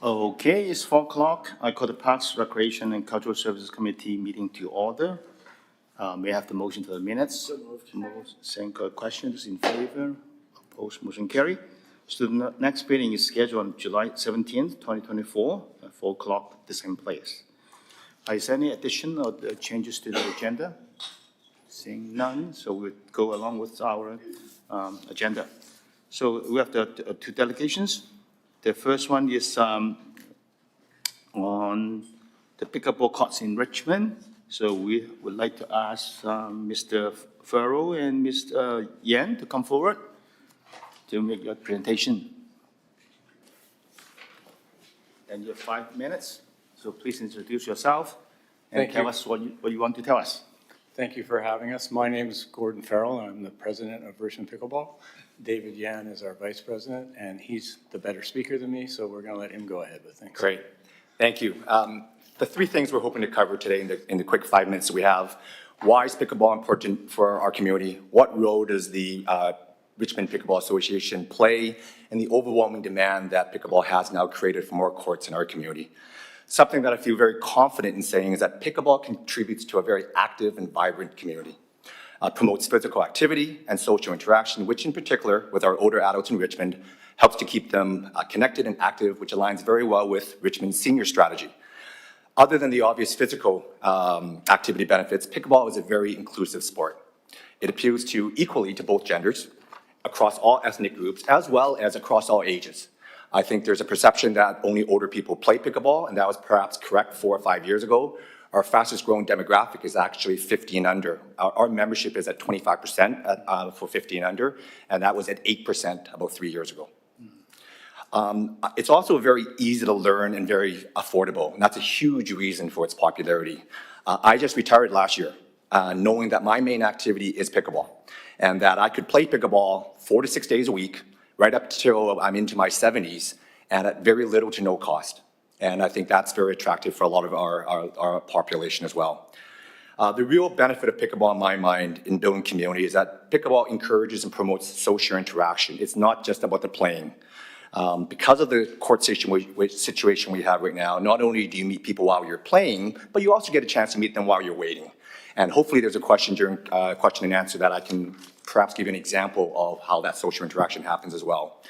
Okay, it's 4 o'clock. I call the Parks, Recreation, and Cultural Services Committee meeting to order. May I have the motion to the minutes? So moved. Same questions in favor? Opposed, motion carry. So the next meeting is scheduled on July 17th, 2024, at 4 o'clock, the same place. Is there any addition or changes to the agenda? Seeing none, so we'll go along with our agenda. So we have the two delegations. The first one is on the pickleball courts in Richmond. So we would like to ask Mr. Farrell and Mr. Yan to come forward to make your presentation. And you have 5 minutes, so please introduce yourself and tell us what you want to tell us. Thank you for having us. My name is Gordon Farrell. I'm the president of Richmond Pickleball. David Yan is our vice president, and he's the better speaker than me, so we're going to let him go ahead with things. Great. Thank you. The three things we're hoping to cover today in the quick 5 minutes that we have: why is pickleball important for our community? What role does the Richmond Pickleball Association play in the overwhelming demand that pickleball has now created for more courts in our community? Something that I feel very confident in saying is that pickleball contributes to a very active and vibrant community. Promotes physical activity and social interaction, which in particular, with our older adults in Richmond, helps to keep them connected and active, which aligns very well with Richmond's senior strategy. Other than the obvious physical activity benefits, pickleball is a very inclusive sport. It appeals to equally to both genders, across all ethnic groups, as well as across all ages. I think there's a perception that only older people play pickleball, and that was perhaps correct 4 or 5 years ago. Our fastest growing demographic is actually 50 and under. Our membership is at 25% for 50 and under, and that was at 8% about 3 years ago. It's also very easy to learn and very affordable, and that's a huge reason for its popularity. I just retired last year, knowing that my main activity is pickleball, and that I could play pickleball 4 to 6 days a week, right up till I'm into my 70s, and at very little to no cost. And I think that's very attractive for a lot of our population as well. The real benefit of pickleball in my mind in building community is that pickleball encourages and promotes social interaction. It's not just about the playing. Because of the court situation we have right now, not only do you meet people while you're playing, but you also get a chance to meet them while you're waiting. And hopefully there's a question during question and answer that I can perhaps give you an example of how that social interaction happens as well.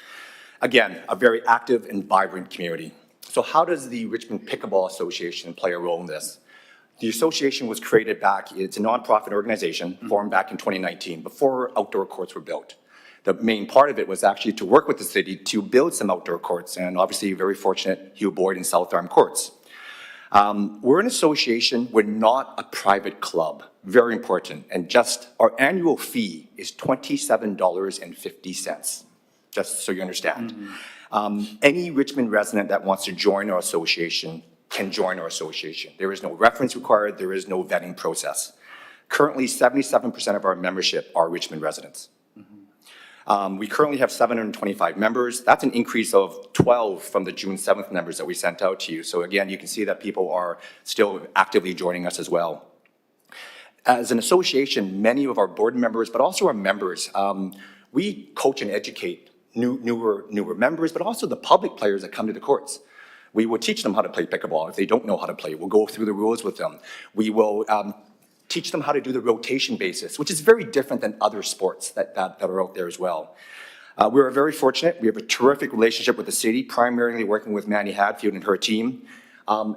Again, a very active and vibrant community. So how does the Richmond Pickleball Association play a role in this? The association was created it's a nonprofit organization formed back in 2019, before outdoor courts were built. The main part of it was actually to work with the city to build some outdoor courts, and obviously very fortunate, Hugh Boyd and South Arm Courts. We're an association, we're not a private club, very important, and just our annual fee is $27.50, just so you understand. Any Richmond resident that wants to join our association can join our association. There is no reference required, there is no vetting process. Currently, 77% of our membership are Richmond residents. We currently have 725 members. That's an increase of 12 from the June 7th numbers that we sent out to you. So again, you can see that people are still actively joining us as well. As an association, many of our board members, but also our members, we coach and educate newer members, but also the public players that come to the courts. We will teach them how to play pickleball if they don't know how to play. We'll go through the rules with them. We will teach them how to do the rotation basis, which is very different than other sports that are out there as well. We're very fortunate. We have a terrific relationship with the city, primarily working with Manny Hadfield and her team.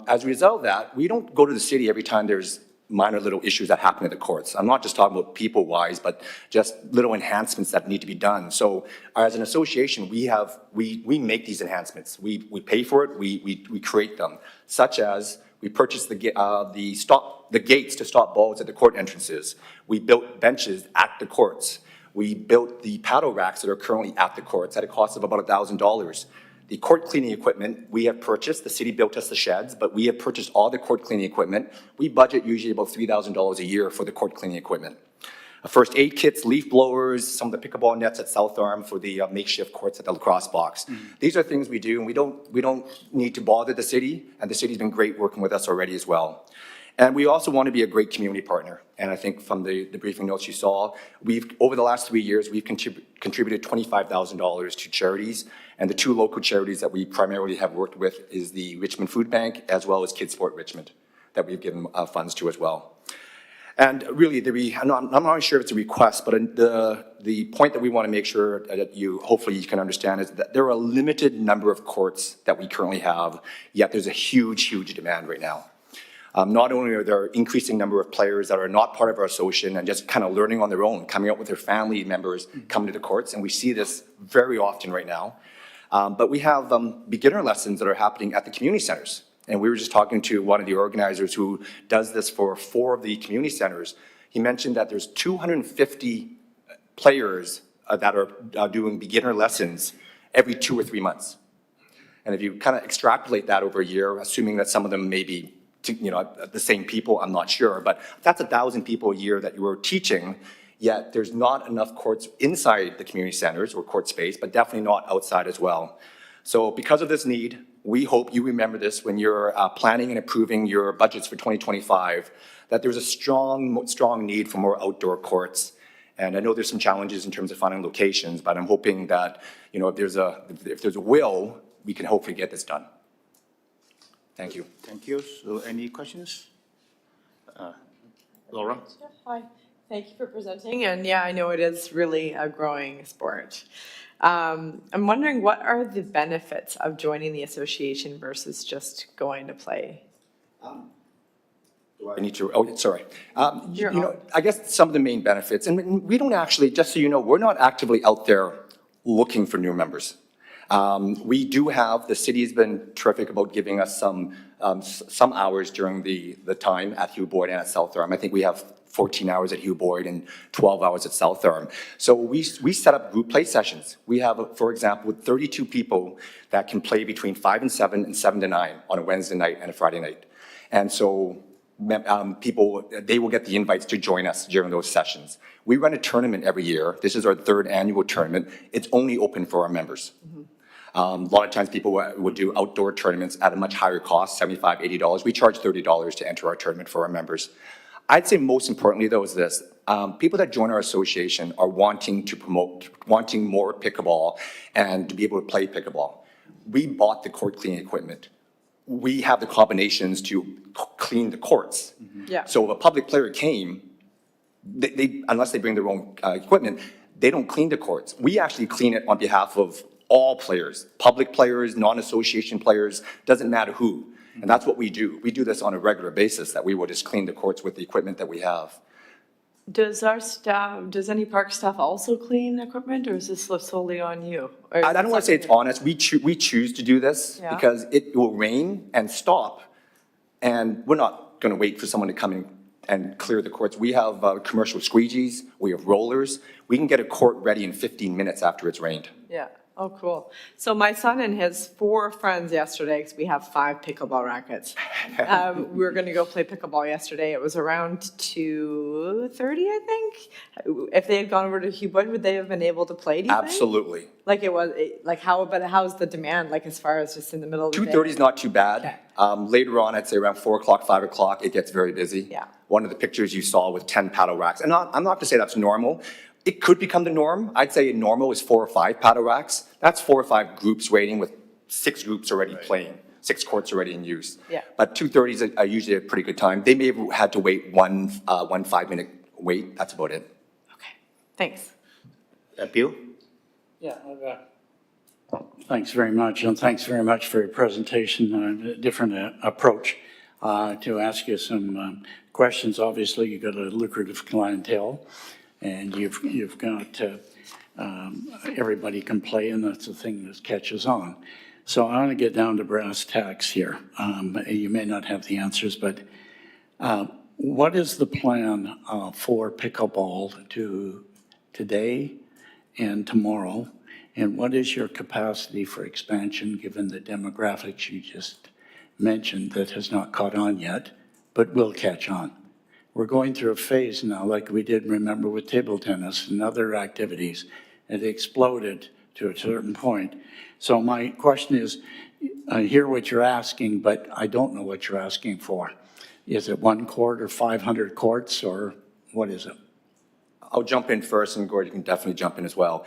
As a result of that, we don't go to the city every time there's minor little issues that happen at the courts. I'm not just talking about people-wise, but just little enhancements that need to be done. So as an association, we make these enhancements. We pay for it, we create them, such as we purchased the gates to stop balls at the court entrances. We built benches at the courts. We built the paddle racks that are currently at the courts at a cost of about $1,000. The court cleaning equipment we have purchased. The city built us the sheds, but we have purchased all the court cleaning equipment. We budget usually about $3,000 a year for the court cleaning equipment. First aid kits, leaf blowers, some of the pickleball nets at South Arm for the makeshift courts at the lacrosse box. These are things we do, and we don't need to bother the city, and the city's been great working with us already as well. And we also want to be a great community partner. And I think from the briefing notes you saw, over the last 3 years, we've contributed $25,000 to charities. And the two local charities that we primarily have worked with is the Richmond Food Bank as well as Kids Sport Richmond that we've given funds to as well. And really, I'm not sure if it's a request, but the point that we want to make sure that hopefully you can understand is that there are a limited number of courts that we currently have, yet there's a huge, huge demand right now. Not only are there an increasing number of players that are not part of our association and just kind of learning on their own, coming out with their family members, coming to the courts, and we see this very often right now, but we have beginner lessons that are happening at the community centers. And we were just talking to one of the organizers who does this for 4 of the community centers. He mentioned that there's 250 players that are doing beginner lessons every 2 or 3 months. And if you kind of extrapolate that over a year, assuming that some of them may be the same people, I'm not sure, but that's 1,000 people a year that you are teaching, yet there's not enough courts inside the community centers or court space, but definitely not outside as well. So because of this need, we hope you remember this when you're planning and approving your budgets for 2025, that there's a strong need for more outdoor courts. And I know there's some challenges in terms of finding locations, but I'm hoping that, if there's a will, we can hopefully get this done. Thank you. Thank you. So any questions? Laura? Hi, thank you for presenting. And yeah, I know it is really a growing sport. I'm wondering, what are the benefits of joining the association versus just going to play? I need to, sorry. I guess some of the main benefits, and we don't actually, just so you know, we're not actively out there looking for new members. We do have, the city has been terrific about giving us some hours during the time at Hugh Boyd and at South Arm. I think we have 14 hours at Hugh Boyd and 12 hours at South Arm. So we set up group play sessions. We have, for example, 32 people that can play between 5 and 7 and 7 to 9 on a Wednesday night and a Friday night. And so people, they will get the invites to join us during those sessions. We run a tournament every year. This is our 3rd annual tournament. It's only open for our members. Mm-hmm. A lot of times people would do outdoor tournaments at a much higher cost, $75, $80. We charge $30 to enter our tournament for our members. I'd say most importantly, though, is this. People that join our association are wanting more pickleball and to be able to play pickleball. We bought the court cleaning equipment. We have the combinations to clean the courts. Mm-hmm. Yeah. So if a public player came, they unless they bring their own equipment, they don't clean the courts. We actually clean it on behalf of all players, public players, non-association players, doesn't matter who. And that's what we do. We do this on a regular basis, that we will just clean the courts with the equipment that we have. Does any park staff also clean equipment, or is this solely on you? I don't want to say it's on us. We choose to do this because it will rain and stop, and we're not going to wait for someone to come in and clear the courts. We have commercial squeegees. We have rollers. We can get a court ready in 15 minutes after it's rained. Yeah. Oh, cool. So my son and his 4 friends yesterday, because we have 5 pickleball rackets. We were going to go play pickleball yesterday. It was around 2:30, I think. If they had gone over to Hugh Boyd, would they have been able to play, do you Absolutely. think? Like it was, how's the demand, like as far as just in the middle of the day? 2:30 is not too bad. Okay. Later on, I'd say around 4 o'clock, 5 o'clock, it gets very busy. Yeah. One of the pictures you saw with 10 paddle racks, and I'm not to say that's normal. It could become the norm. I'd say normal is 4 or 5 paddle racks. That's 4 or 5 groups waiting with 6 groups already playing, 6 courts already in use. Yeah. But 2:30 is usually a pretty good time. They may have had to wait one 5-minute wait. That's about it. Okay, thanks. Bill? Yeah, thanks very much, and thanks very much for your presentation, a different approach to ask you some questions. Obviously, you've got a lucrative clientele, and you've got everybody can play, and that's the thing that catches on. So I want to get down to brass tacks here. You may not have the answers, but what is the plan for pickleball today and tomorrow? And what is your capacity for expansion, given the demographics you just mentioned that has not caught on yet, but will catch on? We're going through a phase now, like we did, remember, with table tennis and other activities. It exploded to a certain point. So my question is, I hear what you're asking, but I don't know what you're asking for. Is it 1 court or 500 courts, or what is it? I'll jump in first, and Gord, you can definitely jump in as well.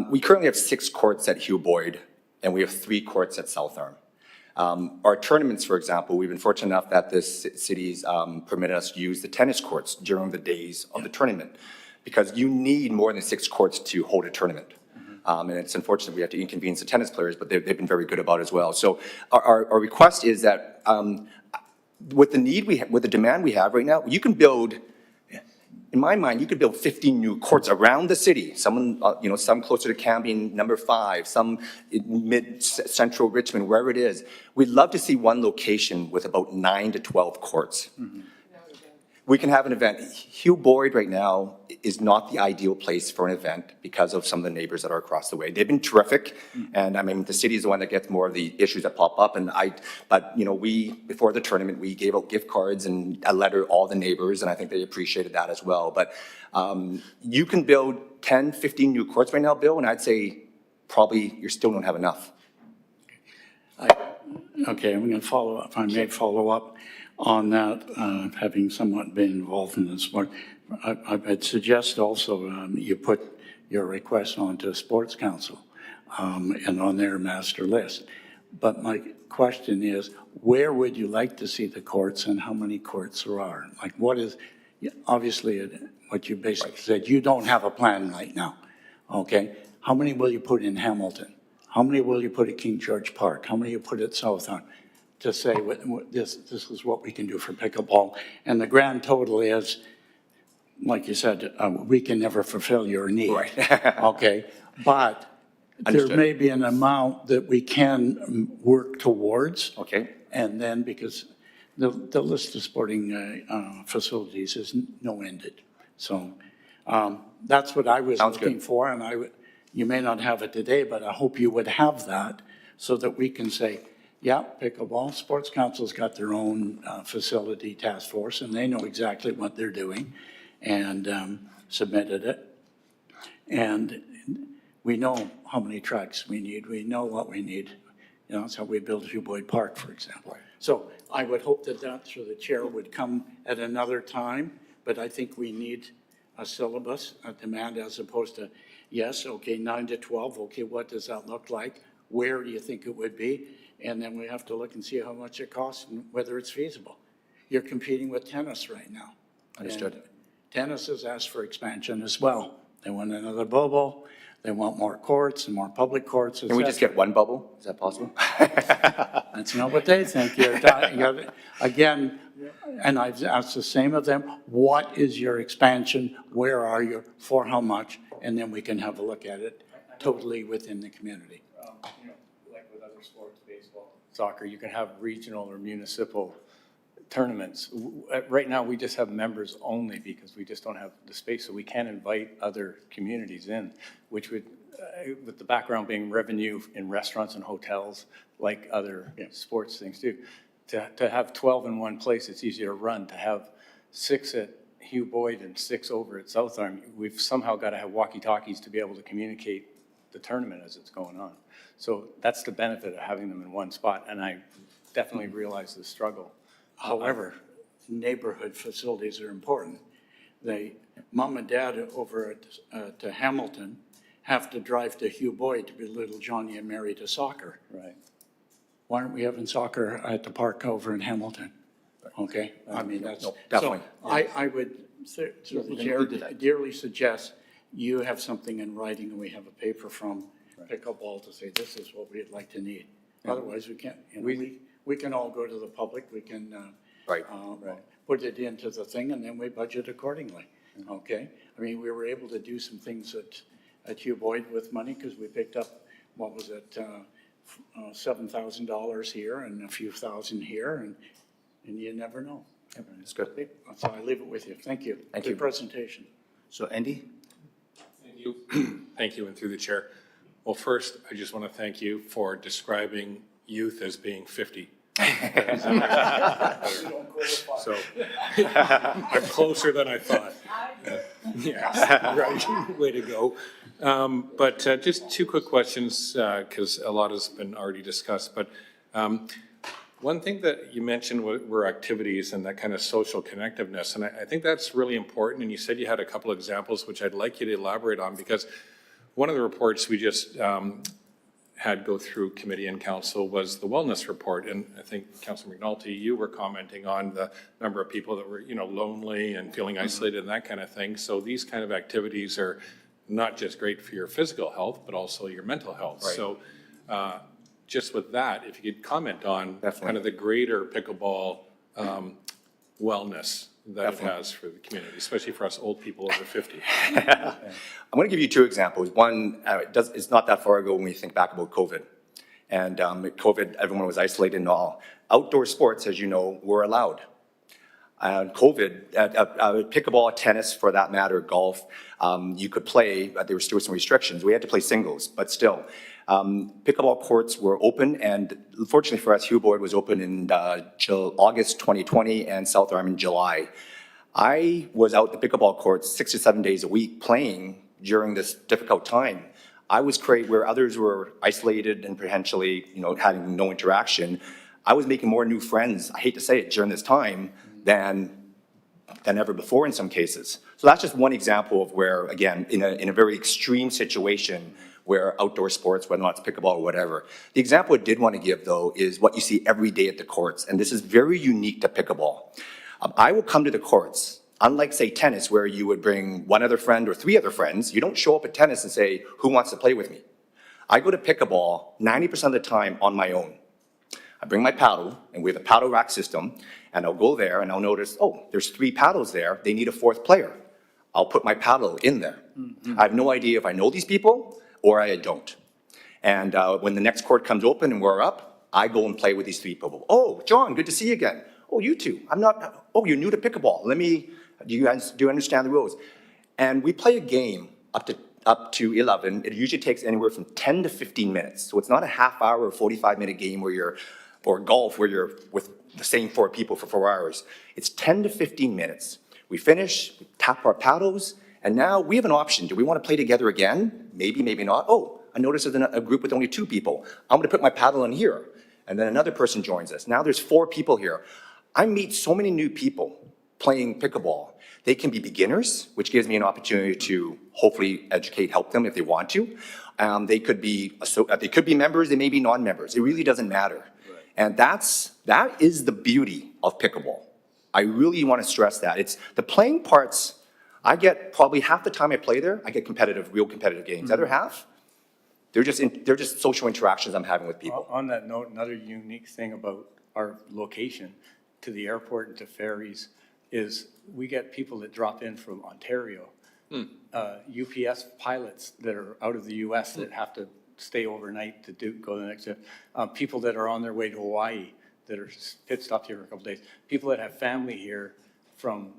We currently have 6 courts at Hugh Boyd, and we have 3 courts at South Arm. Our tournaments, for example, we've been fortunate enough that this city's permitted us to use the tennis courts during the days of the tournament, because you need more than 6 courts to hold a tournament. And it's unfortunate we have to inconvenience the tennis players, but they've been very good about it as well. So our request is that with the demand we have right now, you can build, in my mind, you could build 15 new courts around the city. Some closer to Cambion, number 5, some in mid-central Richmond, wherever it is. We'd love to see one location with about 9 to 12 courts. We can have an event. Hugh Boyd right now is not the ideal place for an event because of some of the neighbors that are across the way. They've been terrific, and I mean, the city is the one that gets more of the issues that pop up. But before the tournament, we gave out gift cards and a letter to all the neighbors, and I think they appreciated that as well. But you can build 10, 15 new courts right now, Bill, and I'd say probably you still don't have enough. Okay, I'm going to follow up, if I may follow up on that, having somewhat been involved in this work. I'd suggest also you put your request onto a sports council and on their master list. But my question is, where would you like to see the courts and how many courts there are? Like what is, obviously what you basically said, you don't have a plan right now, okay? How many will you put in Hamilton? How many will you put at King George Park? How many you put at South Arm? To say this is what we can do for pickleball. And the grand total is, like you said, we can never fulfill your need. Right. Okay, but Understood. there may be an amount that we can work towards. Okay. And then because the list of sporting facilities is no-ended. So that's what I was Sounds looking good. for. And you may not have it today, but I hope you would have that so that we can say, yeah, pickleball, Sports Council's got their own facility task force, and they know exactly what they're doing, and submitted it. And we know how many tracks we need. We know what we need. That's how we built Hugh Boyd Park, for example. So I would hope that through the chair would come at another time, but I think we need a syllabus, a demand, as opposed to, yes, okay, 9 to 12, okay, what does that look like? Where do you think it would be? And then we have to look and see how much it costs and whether it's feasible. You're competing with tennis right now. Understood. And tennis has asked for expansion as well. They want another bubble. They want more courts and more public courts. Can we just get one bubble? Is that possible? That's not what they think. Again, and I've asked the same of them, what is your expansion? Where are you? For how much? And then we can have a look at it totally within the community. Like with other sports, baseball, soccer, you can have regional or municipal tournaments. Right now, we just have members only because we just don't have the space, so we can't invite other communities in, which would, with the background being revenue in restaurants and hotels, like other sports things do. To have 12 in one place, it's easier to run. To have 6 at Hugh Boyd and 6 over at South Arm, we've somehow got to have walkie-talkies to be able to communicate the tournament as it's going on. So that's the benefit of having them in one spot, and I definitely realize the struggle. However, neighborhood facilities are important. Mom and dad over at Hamilton have to drive to Hugh Boyd to be little Johnny and Mary to soccer. Right. Why aren't we having soccer at the park over in Hamilton? Okay, I mean, that's. No, definitely. So I would, through the chair, dearly suggest you have something in writing and we have a paper from Pickleball to say, this is what we'd like to need. Otherwise, we can't, we can all go to the public, we can put it into the thing and then we budget accordingly, okay? I mean, we were able to do some things at Hugh Boyd with money because we picked up, what was it, $7,000 here and a few thousand here, and you never know. That's good. So I leave it with you. Thank you. Thank Good you. presentation. So Andy? Thank you. Thank you, and through the chair. Well, first, I just want to thank you for describing youth as being 50. So I'm closer than I thought. Yeah, right. Way to go. But just 2 quick questions, because a lot has been already discussed. But One thing that you mentioned were activities and that kind of social connectiveness, and I think that's really important, and you said you had a couple examples, which I'd like you to elaborate on, because one of the reports we just had go through committee and council was the wellness report, and I think Councilor McNulty, you were commenting on the number of people that were, you know, lonely and feeling isolated and that kind of thing. So these kind of activities are not just great for your physical health, but also your mental health. Right. So just with that, if you could comment on Definitely. kind of the greater pickleball wellness that Definitely. it has for the community, especially for us old people over 50. I'm going to give you two examples. One, it's not that far ago when we think back about COVID. And COVID, everyone was isolated and all. Outdoor sports, as you know, were allowed. COVID, pickleball, tennis, for that matter, golf, you could play, but there were still some restrictions. We had to play singles, but still. Pickleball courts were open, and fortunately for us, Hugh Boyd was open in August 2020 and South Arm in July. I was out the pickleball courts 6 to 7 days a week playing during this difficult time. I was where others were isolated and potentially, you know, having no interaction. I was making more new friends, I hate to say it, during this time than ever before in some cases. So that's just one example of where, again, in a very extreme situation where outdoor sports, whether or not it's pickleball or whatever. The example I did want to give, though, is what you see every day at the courts, and this is very unique to pickleball. I will come to the courts, unlike, say, tennis, where you would bring one other friend or 3 other friends. You don't show up at tennis and say, who wants to play with me? I go to pickleball 90% of the time on my own. I bring my paddle, and we have a paddle rack system, and I'll go there and I'll notice, oh, there's 3 paddles there. They need a 4th player. I'll put my paddle in there. I have no idea if I know these people or I don't. And when the next court comes open and we're up, I go and play with these 3 people. Oh, John, good to see you again. Oh, you too. Oh, you're new to pickleball. Do you understand the rules? And we play a game up to 11. It usually takes anywhere from 10 to 15 minutes. So it's not a half hour or 45-minute game or golf where you're with the same 4 people for 4 hours. It's 10 to 15 minutes. We finish, we tap our paddles, and now we have an option. Do we want to play together again? Maybe, maybe not. Oh, I noticed there's a group with only 2 people. I'm going to put my paddle in here. And then another person joins us. Now there's 4 people here. I meet so many new people playing pickleball. They can be beginners, which gives me an opportunity to hopefully educate, help them if they want to. They could be members, they may be non-members. It really doesn't matter. Right. And that is the beauty of pickleball. I really want to stress that. It's the playing parts. I get probably half the time I play there, I get real competitive games. The other half, they're just social interactions I'm having with people. On that note, another unique thing about our location to the airport and to ferries is we get people that drop in from Ontario. UPS pilots that are out of the US that have to stay overnight to go the next day. People that are on their way to Hawaii that are pit stopped here for a couple days. People that have family here from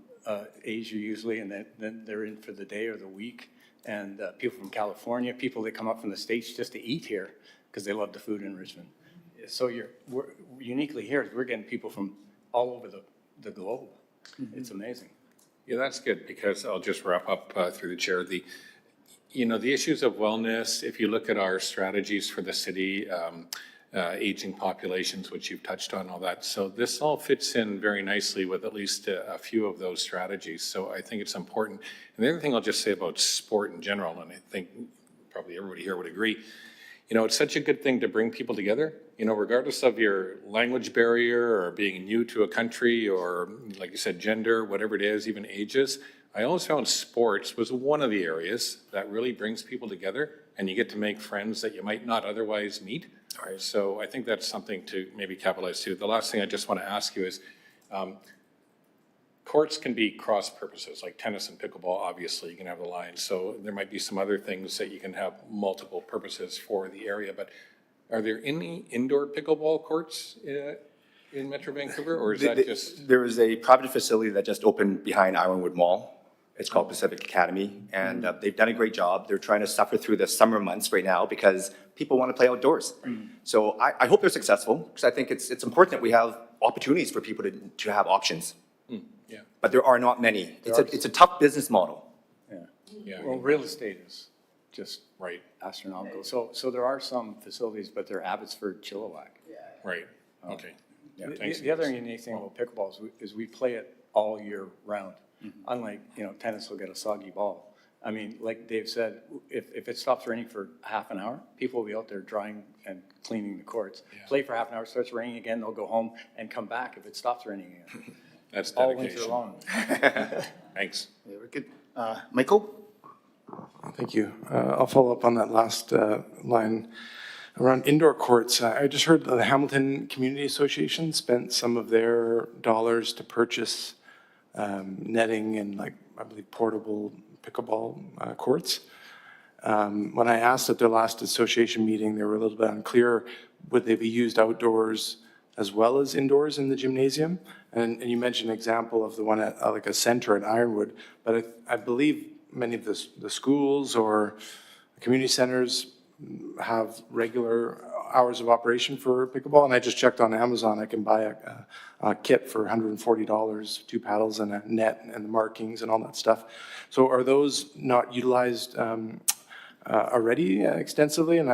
Asia usually, and then they're in for the day or the week. And people from California, people that come up from the States just to eat here because they love the food in Richmond. So we're uniquely here, we're getting people from all over the globe. It's amazing. Yeah, that's good, because I'll just wrap up through the chair. The issues of wellness, if you look at our strategies for the city, aging populations, which you've touched on, all that. So this all fits in very nicely with at least a few of those strategies. So I think it's important. And the other thing I'll just say about sport in general, and I think probably everybody here would agree, it's such a good thing to bring people together, regardless of your language barrier or being new to a country or, like you said, gender, whatever it is, even ages. I always found sports was one of the areas that really brings people together, and you get to make friends that you might not otherwise meet. All right. So I think that's something to maybe capitalize too. The last thing I just want to ask you is, courts can be cross purposes, like tennis and pickleball, obviously, you can have the lines. So there might be some other things that you can have multiple purposes for the area, but are there any indoor pickleball courts in Metro Vancouver, or is that just? There is a private facility that just opened behind Ironwood Mall. It's called Pacific Academy, and they've done a great job. They're trying to suffer through the summer months right now because people want to play outdoors. So I hope they're successful, because I think it's important that we have opportunities for people to have options. Yeah. But there are not many. It's a tough business model. Yeah. Well, real estate is just astronomical. So there are some facilities, but they're Abbotsford, Chilliwack. Right, okay. Yeah, thanks. the other unique thing about pickleball is we play it all year round. Unlike, tennis will get a soggy ball. I mean, like Dave said, if it stops raining for half an hour, people will be out there drying and cleaning the courts. Play for half an hour, starts raining again, they'll go home and come back if it stops raining again. That's All dedication. winter long. Thanks. Very good. Michael? Thank you. I'll follow up on that last line around indoor courts. I just heard that the Hamilton Community Association spent some of their dollars to purchase netting and I believe portable pickleball courts. When I asked at their last association meeting, they were a little bit unclear, would they be used outdoors as well as indoors in the gymnasium? And you mentioned an example of the one at like a center at Ironwood, but I believe many of the schools or community centers have regular hours of operation for pickleball. And I just checked on Amazon, I can buy a kit for $140, 2 paddles and a net and the markings and all that stuff. So are those not utilized already extensively? And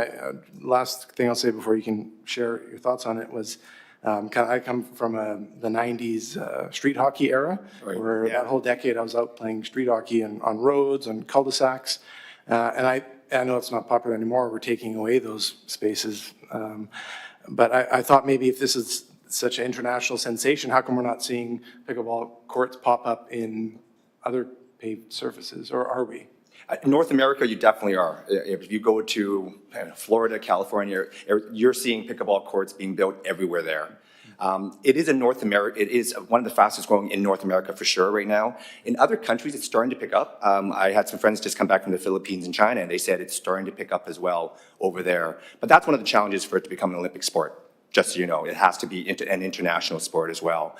last thing I'll say before you can share your thoughts on it was, I come from the 90s street hockey era, where that whole decade I was out playing street hockey on roads, on cul-de-sacs. And I know it's not popular anymore, we're taking away those spaces. But I thought maybe if this is such an international sensation, how come we're not seeing pickleball courts pop up in other paved surfaces, or are we? In North America, you definitely are. If you go to Florida, California, you're seeing pickleball courts being built everywhere there. It is in North America, it is one of the fastest growing in North America for sure right now. In other countries, it's starting to pick up. I had some friends just come back from the Philippines and China, and they said it's starting to pick up as well over there. But that's one of the challenges for it to become an Olympic sport. Just so you know, it has to be an international sport as well.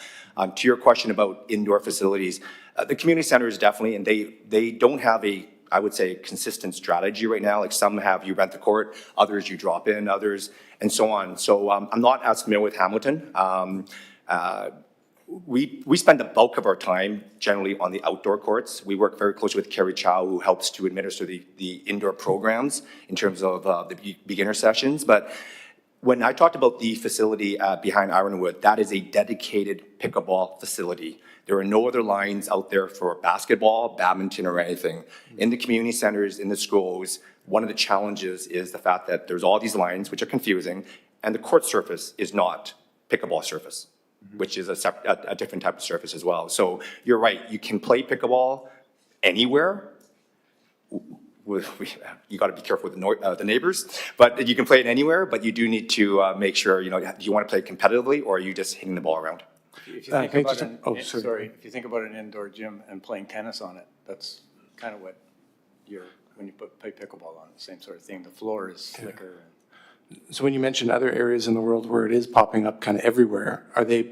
To your question about indoor facilities, the community centers definitely, and they don't have I would say, consistent strategy right now. Like some have you rent the court, others you drop in, others, and so on. So I'm not as familiar with Hamilton. We spend the bulk of our time generally on the outdoor courts. We work very closely with Carrie Chow, who helps to administer the indoor programs in terms of the beginner sessions. But when I talked about the facility behind Ironwood, that is a dedicated pickleball facility. There are no other lines out there for basketball, badminton, or anything. In the community centers, in the schools, one of the challenges is the fact that there's all these lines, which are confusing, and the court surface is not pickleball surface, which is a different type of surface as well. So you're right, you can play pickleball anywhere. You got to be careful with the neighbors, but you can play it anywhere, but you do need to make sure, do you want to play competitively, or are you just hitting the ball around? If you think about if you think about an indoor gym and playing tennis on it, that's kind of what when you play pickleball on it, same sort of thing. The floor is slicker. So when you mentioned other areas in the world where it is popping up kind of everywhere, are they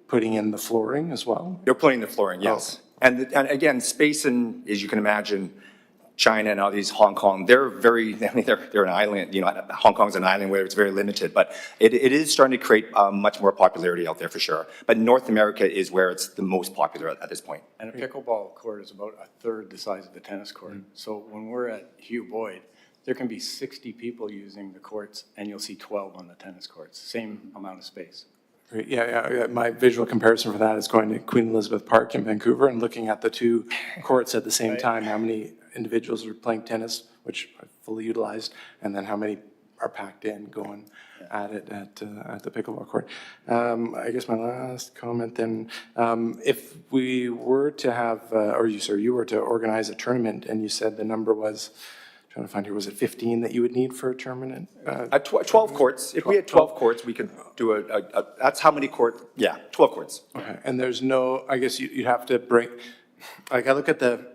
putting in the flooring as well? They're putting the flooring, yes. And again, space as you can imagine, China and all these Hong Kong, they're an island, Hong Kong's an island where it's very limited, but it is starting to create much more popularity out there for sure. But North America is where it's the most popular at this point. And a pickleball court is about a third the size of the tennis court. So when we're at Hugh Boyd, there can be 60 people using the courts, and you'll see 12 on the tennis courts, same amount of space. Great. Yeah. My visual comparison for that is going to Queen Elizabeth Park in Vancouver and looking at the two courts at the same time, how many individuals are playing tennis, which are fully utilized, and then how many are packed in going at it at the pickleball court. I guess my last comment then, if we were to have, you were to organize a tournament, and you said the number was, trying to find here, was it 15 that you would need for a tournament? 12 courts. If we had 12 courts, we could do that's how many courts? Yeah, 12 courts. Okay, and there's no, I guess you'd have to bring, like I look at the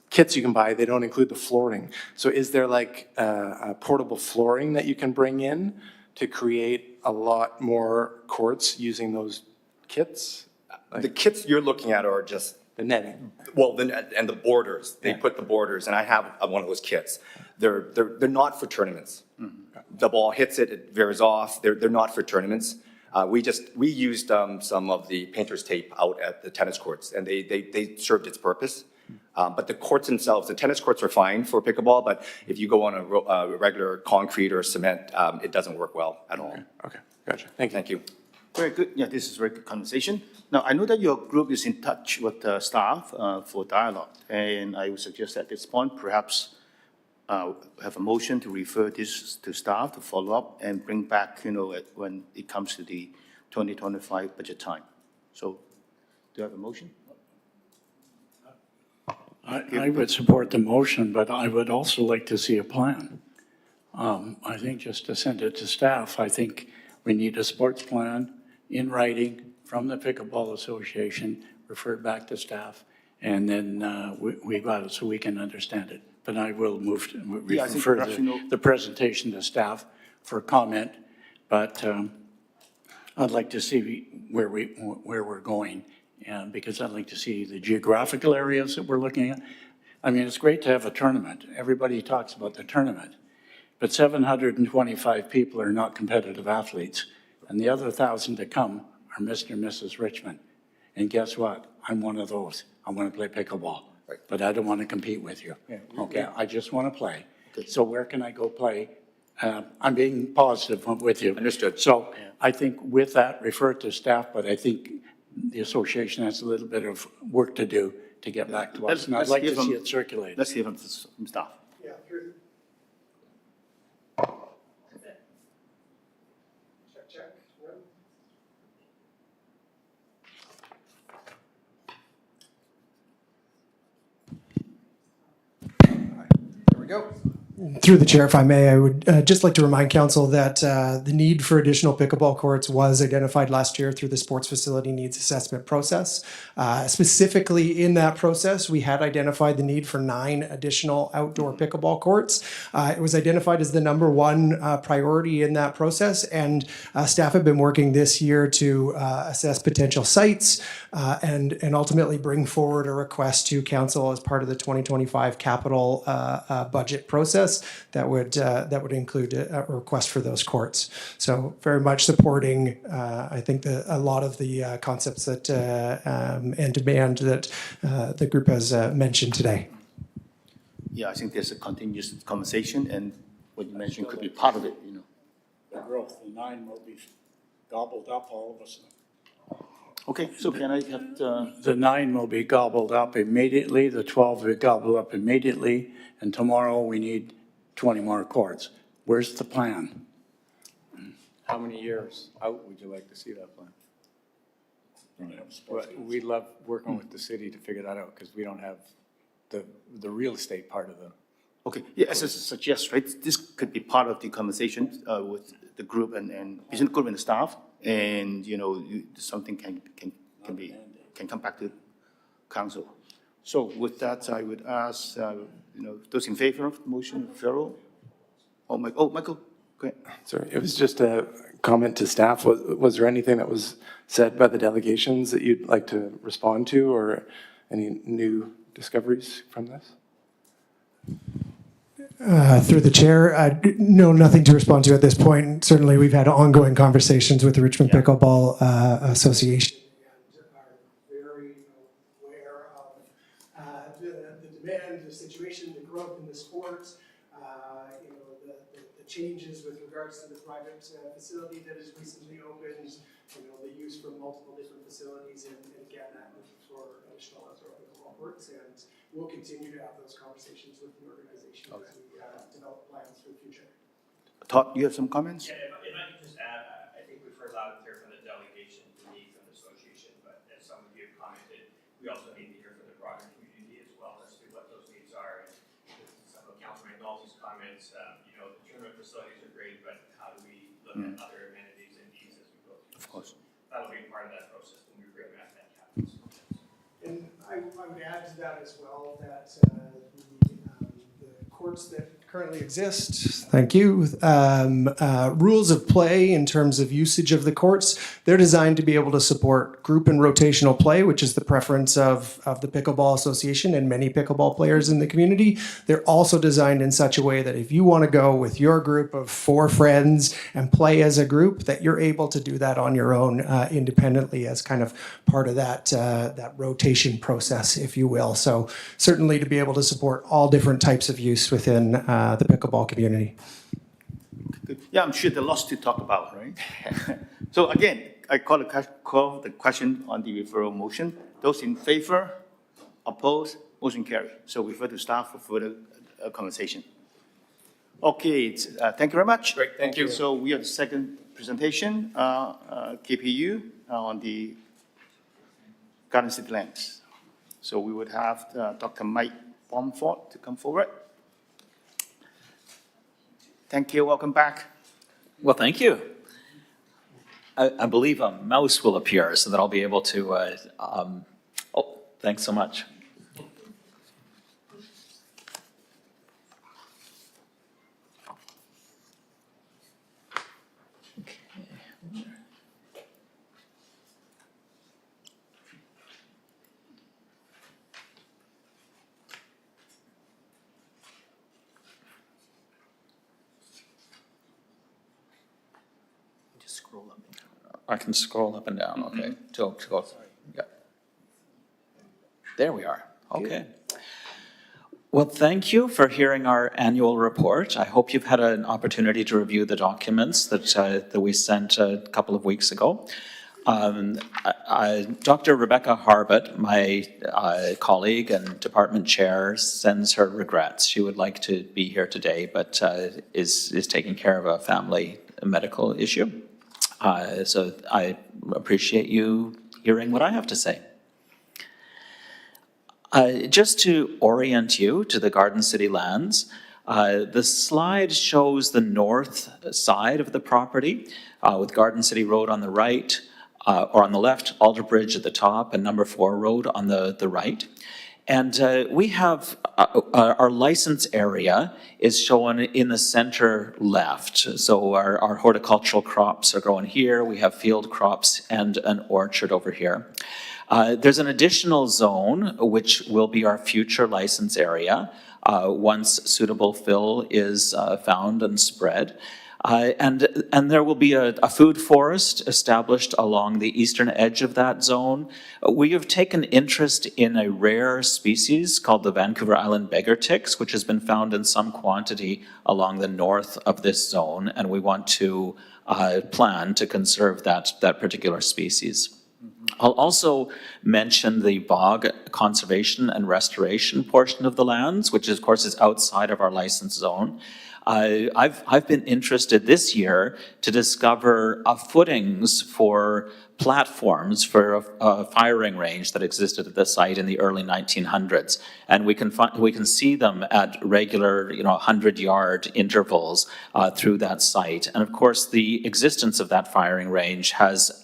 kits you can buy, they don't include the flooring. So is there like a portable flooring that you can bring in to create a lot more courts using those kits? The kits you're looking at are just the netting. Well, and the borders. They put the borders, and I have one of those kits. They're not for tournaments. The ball hits it, it veers off. They're not for tournaments. We used some of the painter's tape out at the tennis courts, and they served its purpose. But the courts themselves, the tennis courts are fine for pickleball, but if you go on a regular concrete or cement, it doesn't work well at all. Okay, gotcha. Thank you. Thank you. Very good. Yeah, this is a very good conversation. Now, I know that your group is in touch with the staff for dialogue, and I would suggest at this point, perhaps have a motion to refer this to staff to follow up and bring back, when it comes to the 2025 budget time. So, do you have a motion? I would support the motion, but I would also like to see a plan. I think just to send it to staff, I think we need a sports plan in writing from the Pickleball Association, referred back to staff, and then we got it so we can understand it. But I will Yeah, I think refer perhaps, the presentation to staff for comment, but I'd like to see where we're going, because I'd like to see the geographical areas that we're looking at. I mean, it's great to have a tournament. Everybody talks about the tournament, but 725 people are not competitive athletes, and the other 1,000 to come are Mr. and Mrs. Richmond. And guess what? I'm one of those. I want to play pickleball, but I don't want to compete with you. Okay, I just want to play. So where can I go play? I'm being positive with you. Understood. So I think with that, refer it to staff, but I think the association has a little bit of work to do to get back to us, and I'd like to see it circulated. Let's hear from staff. Yeah, through. Check. One. There we go. Through the chair, if I may, I would just like to remind council that the need for additional pickleball courts was identified last year through the sports facility needs assessment process. Specifically in that process, we had identified the need for 9 additional outdoor pickleball courts. It was identified as the number one priority in that process, and staff have been working this year to assess potential sites and ultimately bring forward a request to council as part of the 2025 capital budget process that would include a request for those courts. So very much supporting, I think, a lot of the concepts that and demand that the group has mentioned today. Yeah, I think there's a continuous conversation, and what you mentioned could be part of it, The growth, the 9 will be gobbled up all of a sudden. Okay, so can I have The 9 will be gobbled up immediately, the 12 will be gobbled up immediately, and tomorrow we need 20 more courts. Where's the plan? How many years out would you like to see that plan? Well, we love working with the city to figure that out, because we don't have the real estate part of the. Okay, yeah, as I suggest, right, this could be part of the conversation with the group and business group and the staff, and, something can come back to council. So with that, I would ask, those in favor of the motion, Farrell? Michael, go ahead. Sorry, it was just a comment to staff. Was there anything that was said by the delegations that you'd like to respond to, or any new discoveries from this? Through the chair, no, nothing to respond to at this point. Certainly, we've had ongoing conversations with the Richmond Pickleball Association. And are very aware of the demand, the situation, the growth in the sport, the changes with regards to the private facility that has recently opened, the use from multiple different facilities, and again, that looking for additional outdoor pickleball courts. And we'll continue to have those conversations with the organization as we develop plans for the future. Todd, you have some comments? Yeah, if I could just add, I think we've heard loud and clear from the delegation, the need from the association, but as some of you have commented, we also need to hear from the broader community as well as to what those needs are. And some of Councilman McNulty's comments, the tournament facilities are great, but how do we look at other amenities and needs as we go through? Of course. That'll be part of that process when we bring back that capital. And I would add to that as well that the courts that currently exist, thank you, rules of play in terms of usage of the courts, they're designed to be able to support group and rotational play, which is the preference of the Pickleball Association and many pickleball players in the community. They're also designed in such a way that if you want to go with your group of 4 friends and play as a group, that you're able to do that on your own independently as kind of part of that rotation process, if you will. So certainly to be able to support all different types of use within the pickleball community. Good. Yeah, I'm sure there's lots to talk about, right? So again, I call the question on the referral motion. Those in favor, opposed, motion carried. So refer to staff for further conversation. Okay, thank you very much. Great, thank you. So we have the second presentation, KPU, on the Garden City lands. So we would have Dr. Mike Bomford to come forward. Thank you, welcome back. Well, thank you. I believe a mouse will appear so that I'll be able to, oh, thanks so much. Just scroll up. I can scroll up and down, okay. To go, yeah. There we are, okay. Well, thank you for hearing our annual report. I hope you've had an opportunity to review the documents that we sent a couple of weeks ago. Dr. Rebecca Harbut, my colleague and department chair, sends her regrets. She would like to be here today, but is taking care of a family medical issue. So I appreciate you hearing what I have to say. Just to orient you to the Garden City lands, the slide shows the north side of the property with Garden City Road on the right, or on the left, Alder Bridge at the top, and Number 4 Road on the right. And we have our license area is shown in the center left. So our horticultural crops are growing here. We have field crops and an orchard over here. There's an additional zone, which will be our future license area once suitable fill is found and spread. And there will be a food forest established along the eastern edge of that zone. We have taken interest in a rare species called the Vancouver Island beggar ticks, which has been found in some quantity along the north of this zone, and we want to plan to conserve that particular species. I'll also mention the bog conservation and restoration portion of the lands, which of course is outside of our license zone. I've been interested this year to discover footings for platforms for a firing range that existed at the site in the early 1900s, and we can see them at regular, 100-yard intervals through that site. And of course, the existence of that firing range has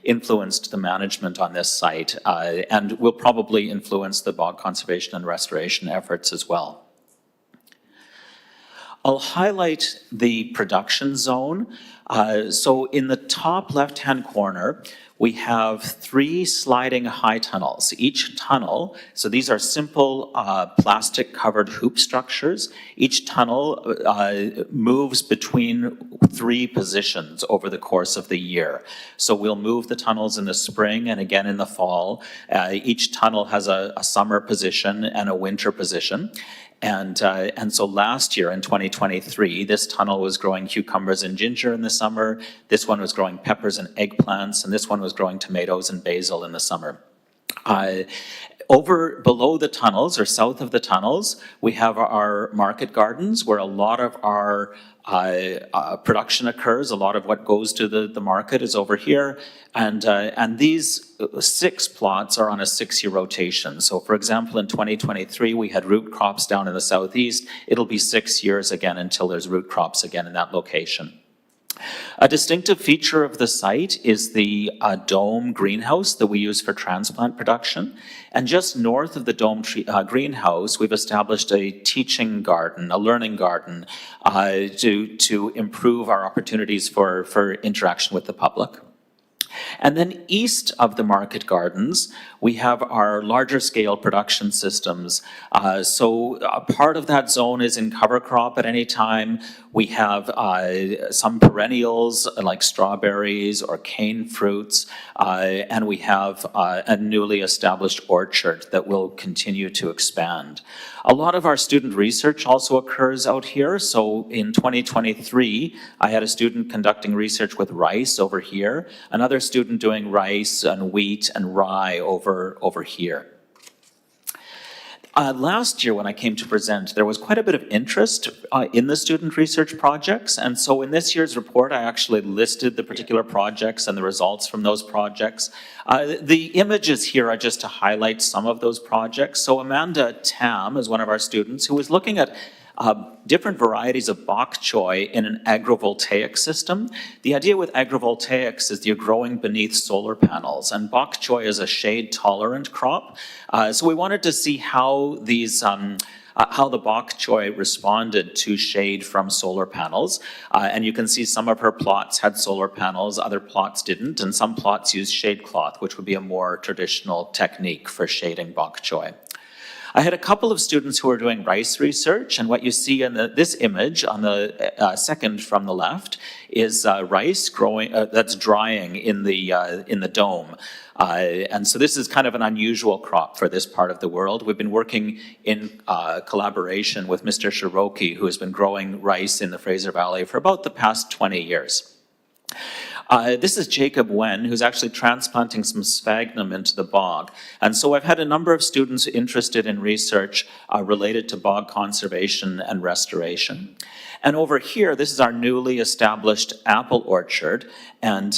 influenced the management on this site, and will probably influence the bog conservation and restoration efforts as well. I'll highlight the production zone. So in the top left-hand corner, we have 3 sliding high tunnels. Each tunnel, so these are simple plastic-covered hoop structures. Each tunnel moves between 3 positions over the course of the year. So we'll move the tunnels in the spring and again in the fall. Each tunnel has a summer position and a winter position. And so last year in 2023, this tunnel was growing cucumbers and ginger in the summer. This one was growing peppers and eggplants, and this one was growing tomatoes and basil in the summer. Over below the tunnels, or south of the tunnels, we have our market gardens where a lot of our production occurs. A lot of what goes to the market is over here. And these 6 plots are on a 6-year rotation. So for example, in 2023, we had root crops down in the southeast. It'll be 6 years again until there's root crops again in that location. A distinctive feature of the site is the dome greenhouse that we use for transplant production. And just north of the dome greenhouse, we've established a teaching garden, a learning garden, to improve our opportunities for interaction with the public. And then east of the market gardens, we have our larger scale production systems. So part of that zone is in cover crop at any time. We have some perennials like strawberries or cane fruits, and we have a newly established orchard that will continue to expand. A lot of our student research also occurs out here. So in 2023, I had a student conducting research with rice over here, another student doing rice and wheat and rye over here. Last year when I came to present, there was quite a bit of interest in the student research projects. And so in this year's report, I actually listed the particular projects and the results from those projects. The images here are just to highlight some of those projects. So Amanda Tam is one of our students who was looking at different varieties of bok choy in an agrivoltaic system. The idea with agrivoltaics is you're growing beneath solar panels, and bok choy is a shade-tolerant crop. So we wanted to see how these how the bok choy responded to shade from solar panels. And you can see some of her plots had solar panels, other plots didn't, and some plots used shade cloth, which would be a more traditional technique for shading bok choy. I had a couple of students who were doing rice research, and what you see in this image on the second from the left is rice growing that's drying in the dome. And so this is kind of an unusual crop for this part of the world. We've been working in collaboration with Mr. Shiroki, who has been growing rice in the Fraser Valley for about the past 20 years. This is Jacob Wen, who's actually transplanting some sphagnum into the bog. And so I've had a number of students interested in research related to bog conservation and restoration. And over here, this is our newly established apple orchard, and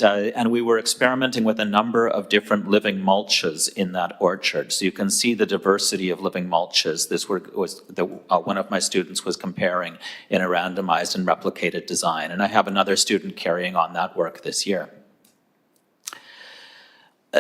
we were experimenting with a number of different living mulches in that orchard. So you can see the diversity of living mulches. This was one of my students was comparing in a randomized and replicated design, and I have another student carrying on that work this year.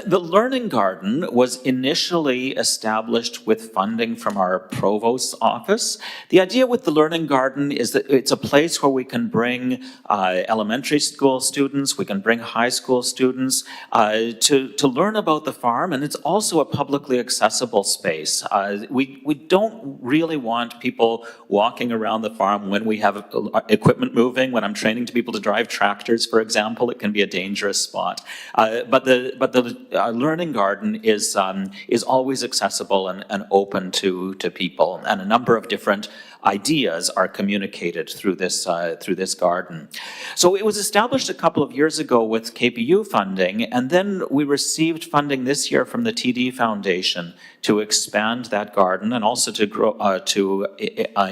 The Learning Garden was initially established with funding from our provost's office. The idea with the Learning Garden is that it's a place where we can bring elementary school students, we can bring high school students to learn about the farm, and it's also a publicly accessible space. We don't really want people walking around the farm when we have equipment moving. When I'm training to people to drive tractors, for example, it can be a dangerous spot. But the Learning Garden is always accessible and open to people, and a number of different ideas are communicated through this garden. So it was established a couple of years ago with KPU funding, and then we received funding this year from the TD Foundation to expand that garden and also to grow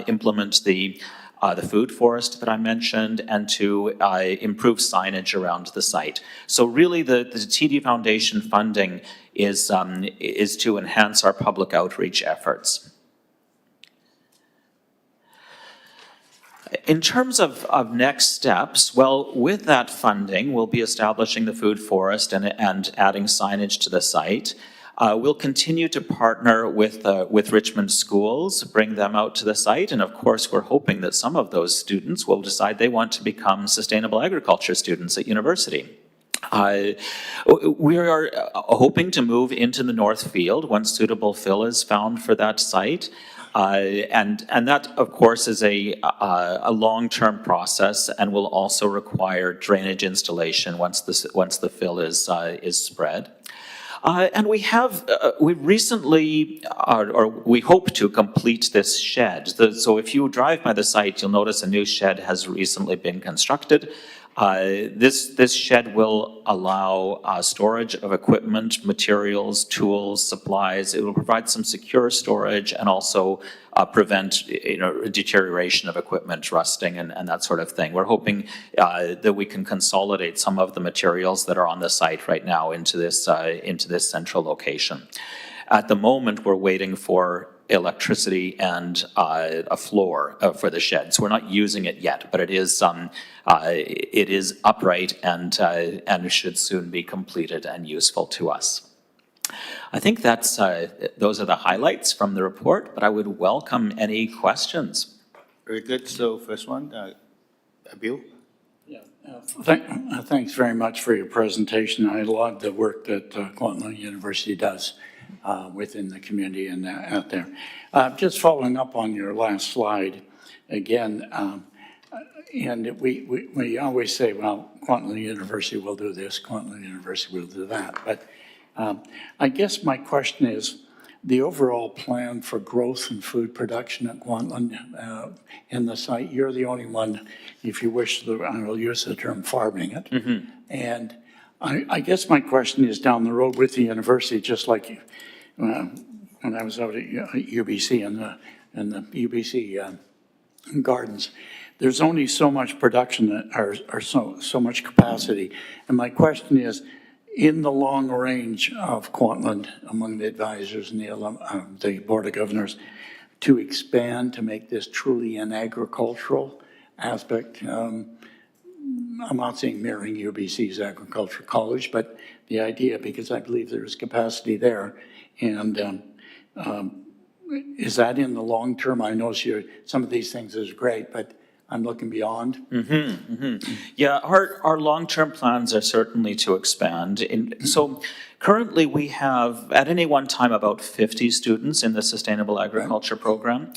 implement the food forest that I mentioned, and to improve signage around the site. So really the TD Foundation funding is to enhance our public outreach efforts. In terms of next steps, well, with that funding, we'll be establishing the food forest and adding signage to the site. We'll continue to partner with Richmond schools, bring them out to the site, and of course we're hoping that some of those students will decide they want to become sustainable agriculture students at university. We are hoping to move into the North Field once suitable fill is found for that site. And that, of course, is a long-term process and will also require drainage installation once the fill is spread. And we recently, or we hope to complete this shed. So if you drive by the site, you'll notice a new shed has recently been constructed. This shed will allow storage of equipment, materials, tools, supplies. It will provide some secure storage and also prevent deterioration of equipment, rusting, and that sort of thing. We're hoping that we can consolidate some of the materials that are on the site right now into this central location. At the moment, we're waiting for electricity and a floor for the shed. So we're not using it yet, but it is upright and should soon be completed and useful to us. I think those are the highlights from the report, but I would welcome any questions. Very good. So first one, Bill? Yeah, thanks very much for your presentation. I love the work that Kwantlen University does. within the community and out there. Just following up on your last slide, again, and we always say, well, Kwantlen University will do this, Kwantlen University will do that. But I guess my question is, the overall plan for growth and food production at Kwantlen in the site, you're the only one, if you wish, I will use the term farming it. And I guess my question is down the road with the university, just like when I was out at UBC in the UBC gardens, there's only so much production or so much capacity. And my question is, in the long range of Kwantlen, among the advisors and the Board of Governors, to expand to make this truly an agricultural aspect. I'm not saying mirroring UBC's agricultural college, but the idea, because I believe there's capacity there. And is that in the long term? I know some of these things is great, but I'm looking beyond. Yeah, our long-term plans are certainly to expand. So currently we have, at any one time, about 50 students in the Sustainable Agriculture Program,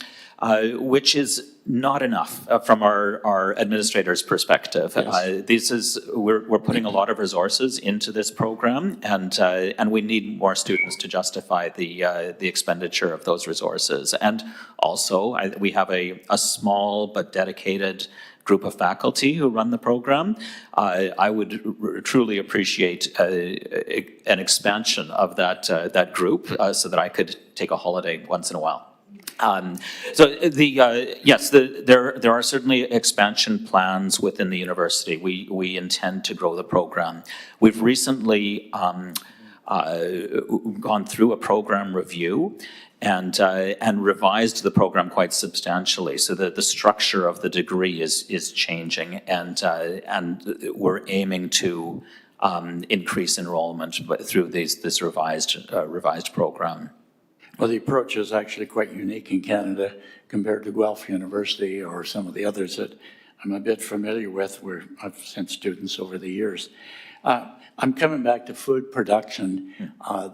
which is not enough from our administrator's perspective. Yes. We're putting a lot of resources into this program, and we need more students to justify the expenditure of those resources. And also, we have a small but dedicated group of faculty who run the program. I would truly appreciate an expansion of that group so that I could take a holiday once in a while. Yes, there are certainly expansion plans within the university. We intend to grow the program. We've recently gone through a program review and revised the program quite substantially, so that the structure of the degree is changing, and we're aiming to increase enrollment through this revised program. Well, the approach is actually quite unique in Canada compared to Guelph University or some of the others that I'm a bit familiar with, where I've sent students over the years. I'm coming back to food production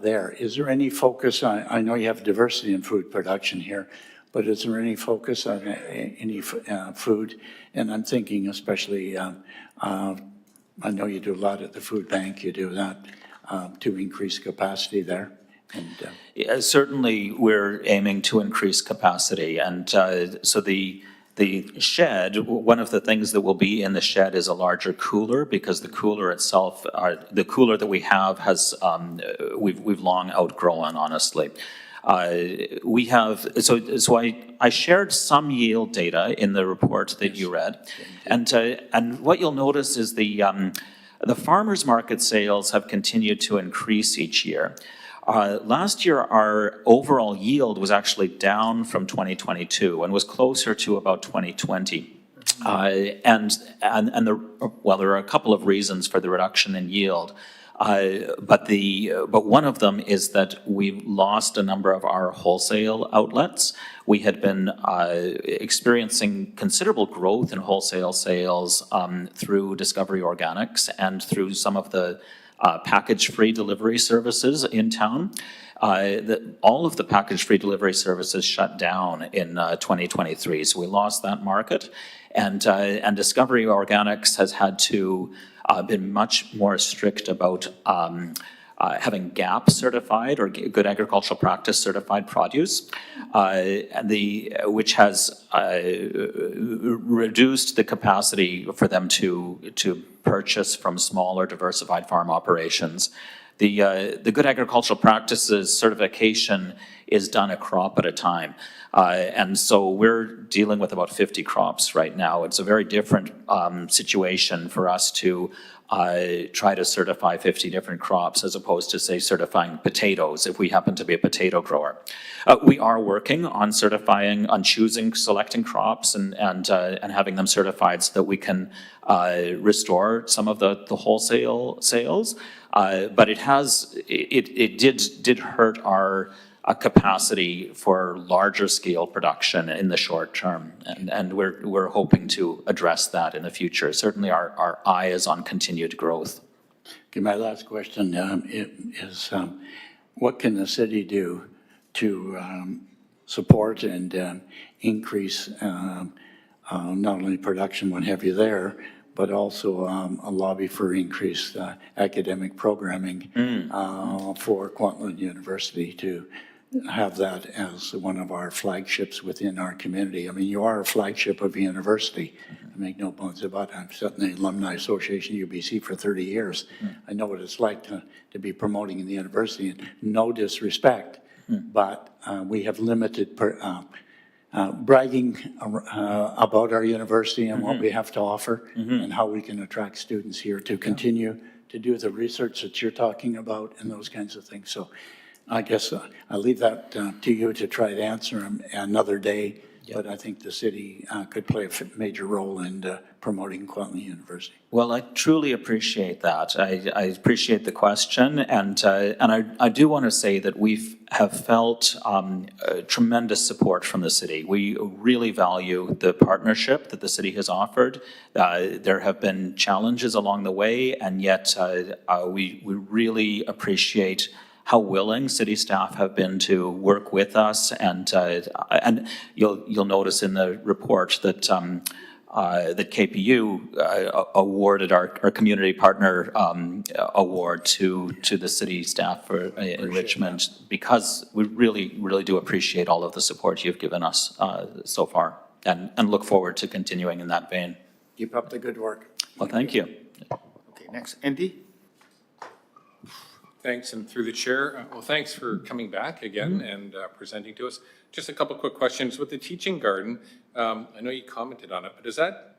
there. Is there any focus on, I know you have diversity in food production here, but is there any focus on any food? And I'm thinking especially, I know you do a lot at the food bank, you do that to increase capacity there. Yeah, certainly, we're aiming to increase capacity, and so the shed. One of the things that will be in the shed is a larger cooler, because the cooler itself, the cooler that we have, has we've long outgrown. Honestly, we have so I shared some yield data in the report that you read, and what you'll notice is the farmers market sales have continued to increase each year. Last year, our overall yield was actually down from 2022 and was closer to about 2020. There are a couple of reasons for the reduction in yield, but one of them is that we've lost a number of our wholesale outlets. We had been experiencing considerable growth in wholesale sales through Discovery Organics and through some of the package-free delivery services in town. All of the package-free delivery services shut down in 2023, so we lost that market. And Discovery Organics has had to been much more strict about having GAP certified, or Good Agricultural Practice certified produce, which has reduced the capacity for them to purchase from smaller diversified farm operations. The Good Agricultural Practices certification is done a crop at a time. And so we're dealing with about 50 crops right now. It's a very different situation for us to try to certify 50 different crops as opposed to, say, certifying potatoes if we happen to be a potato grower. We are working on selecting crops and having them certified so that we can restore some of the wholesale sales. But it did hurt our capacity for larger scale production in the short term, and we're hoping to address that in the future. Certainly, our eye is on continued growth. Okay, my last question is, what can the city do to support and increase not only production, what have you there, but also a lobby for increased academic programming for Kwantlen University to have that as one of our flagships within our community. I mean, you are a flagship of a university. I make no bones about it. I've sat in the Alumni Association, UBC, for 30 years. I know what it's like to be promoting in the university. And no disrespect, but we have limited bragging about our university and what we have to offer and how we can attract students here to continue to do the research that you're talking about and those kinds of things. So I guess I'll leave that to you to try to answer them another day, but I think the city could play a major role in promoting Kwantlen University. Well, I truly appreciate that. I appreciate the question, and I do want to say that we have felt tremendous support from the city. We really value the partnership that the city has offered. There have been challenges along the way, and yet we really appreciate how willing city staff have been to work with us, and you'll notice in the report that that KPU awarded our community partner award to the city staff for enrichment, because we really do appreciate all of the support you've given us so far, and look forward to continuing in that vein. Keep up the good work. Well, thank you. Okay, next, Andy? Thanks, and through the chair, well, thanks for coming back again and presenting to us. Just a couple quick questions. With the teaching garden, I know you commented on it, but is that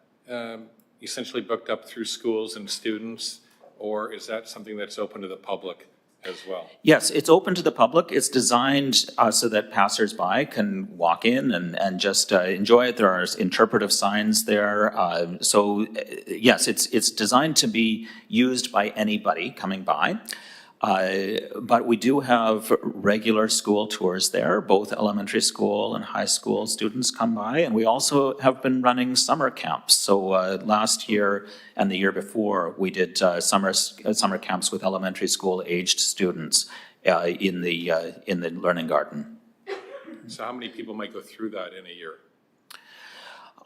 essentially booked up through schools and students, or is that something that's open to the public as well? Yes, it's open to the public. It's designed so that passersby can walk in and just enjoy it. There are interpretive signs there. So yes, it's designed to be used by anybody coming by. But we do have regular school tours there. Both elementary school and high school students come by, and we also have been running summer camps. So last year and the year before, we did summer camps with elementary school aged students in the learning garden. So how many people might go through that in a year?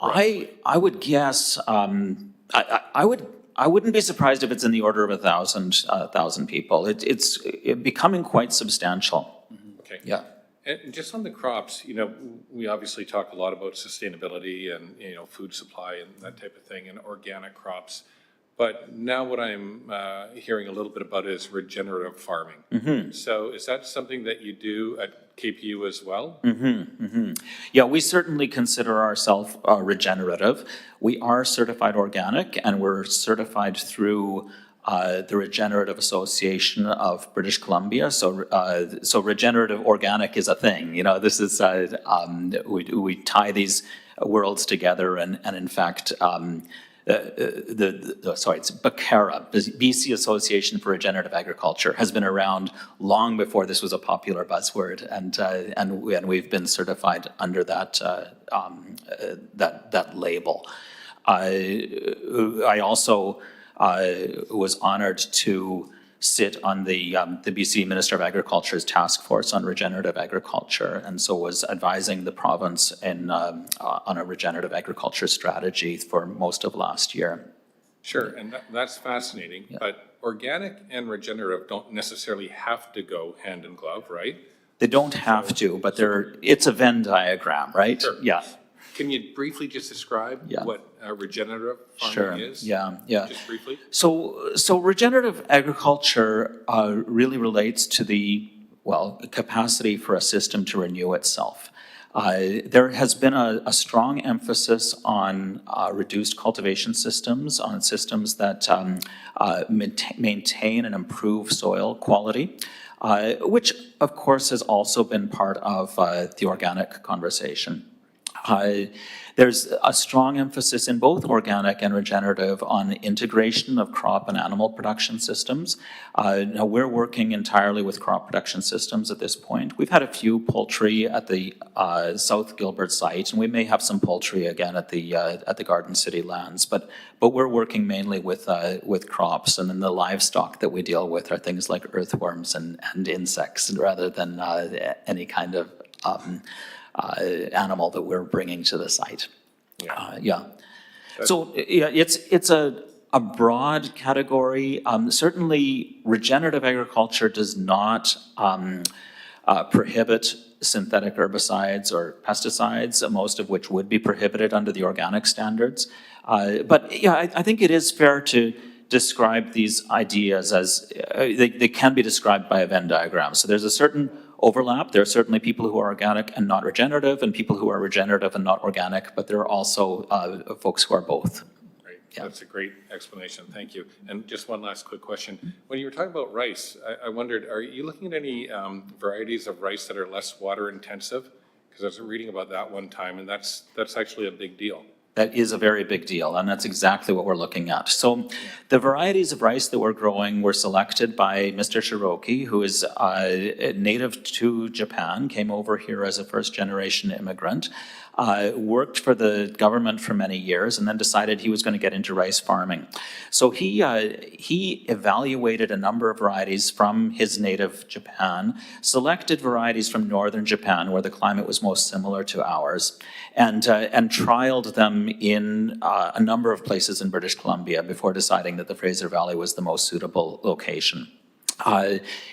I would guess I wouldn't be surprised if it's in the order of 1,000 people. It's becoming quite substantial. Okay. Yeah. And just on the crops, we obviously talk a lot about sustainability and, food supply and that type of thing and organic crops. But now what I'm hearing a little bit about is regenerative farming. Mm-hmm. So is that something that you do at KPU as well? Mm-hmm, mm-hmm. Yeah, we certainly consider ourselves regenerative. We are certified organic, and we're certified through the Regenerative Association of British Columbia. So regenerative organic is a thing. This is we tie these worlds together, and in fact. It's BACARA, BC Association for Regenerative Agriculture, has been around long before this was a popular buzzword, and we've been certified under that that label. I also was honored to sit on the BC Minister of Agriculture's task force on regenerative agriculture, and so was advising the province on a regenerative agriculture strategy for most of last year. Sure, and that's fascinating, yeah. But organic and regenerative don't necessarily have to go hand in glove, right? They don't have to, but it's a Venn diagram, right? Sure. Yeah. Can you briefly just describe what regenerative farming is? Yeah. Just briefly. So regenerative agriculture really relates to the capacity for a system to renew itself. There has been a strong emphasis on reduced cultivation systems, on systems that maintain and improve soil quality, which of course has also been part of the organic conversation. There's a strong emphasis in both organic and regenerative on integration of crop and animal production systems. Now, we're working entirely with crop production systems at this point. We've had a few poultry at the South Gilbert site, and we may have some poultry again at the Garden City lands, but we're working mainly with crops, and then the livestock that we deal with are things like earthworms and insects rather than any kind of animal that we're bringing to the site. So it's a broad category. Certainly, regenerative agriculture does not prohibit synthetic herbicides or pesticides, most of which would be prohibited under the organic standards. But I think it is fair to describe these ideas as they can be described by a Venn diagram. So there's a certain overlap. There are certainly people who are organic and not regenerative, and people who are regenerative and not organic, but there are also folks who are both. Right. Yeah. That's a great explanation. Thank you. And just one last quick question. When you were talking about rice, I wondered, are you looking at any varieties of rice that are less water intensive? Because I was reading about that one time, and that's actually a big deal. That is a very big deal, and that's exactly what we're looking at. So the varieties of rice that we're growing were selected by Mr. Shiroki, who is native to Japan, came over here as a first-generation immigrant, worked for the government for many years, and then decided he was going to get into rice farming. So he evaluated a number of varieties from his native Japan, selected varieties from northern Japan, where the climate was most similar to ours, and trialed them in a number of places in British Columbia before deciding that the Fraser Valley was the most suitable location.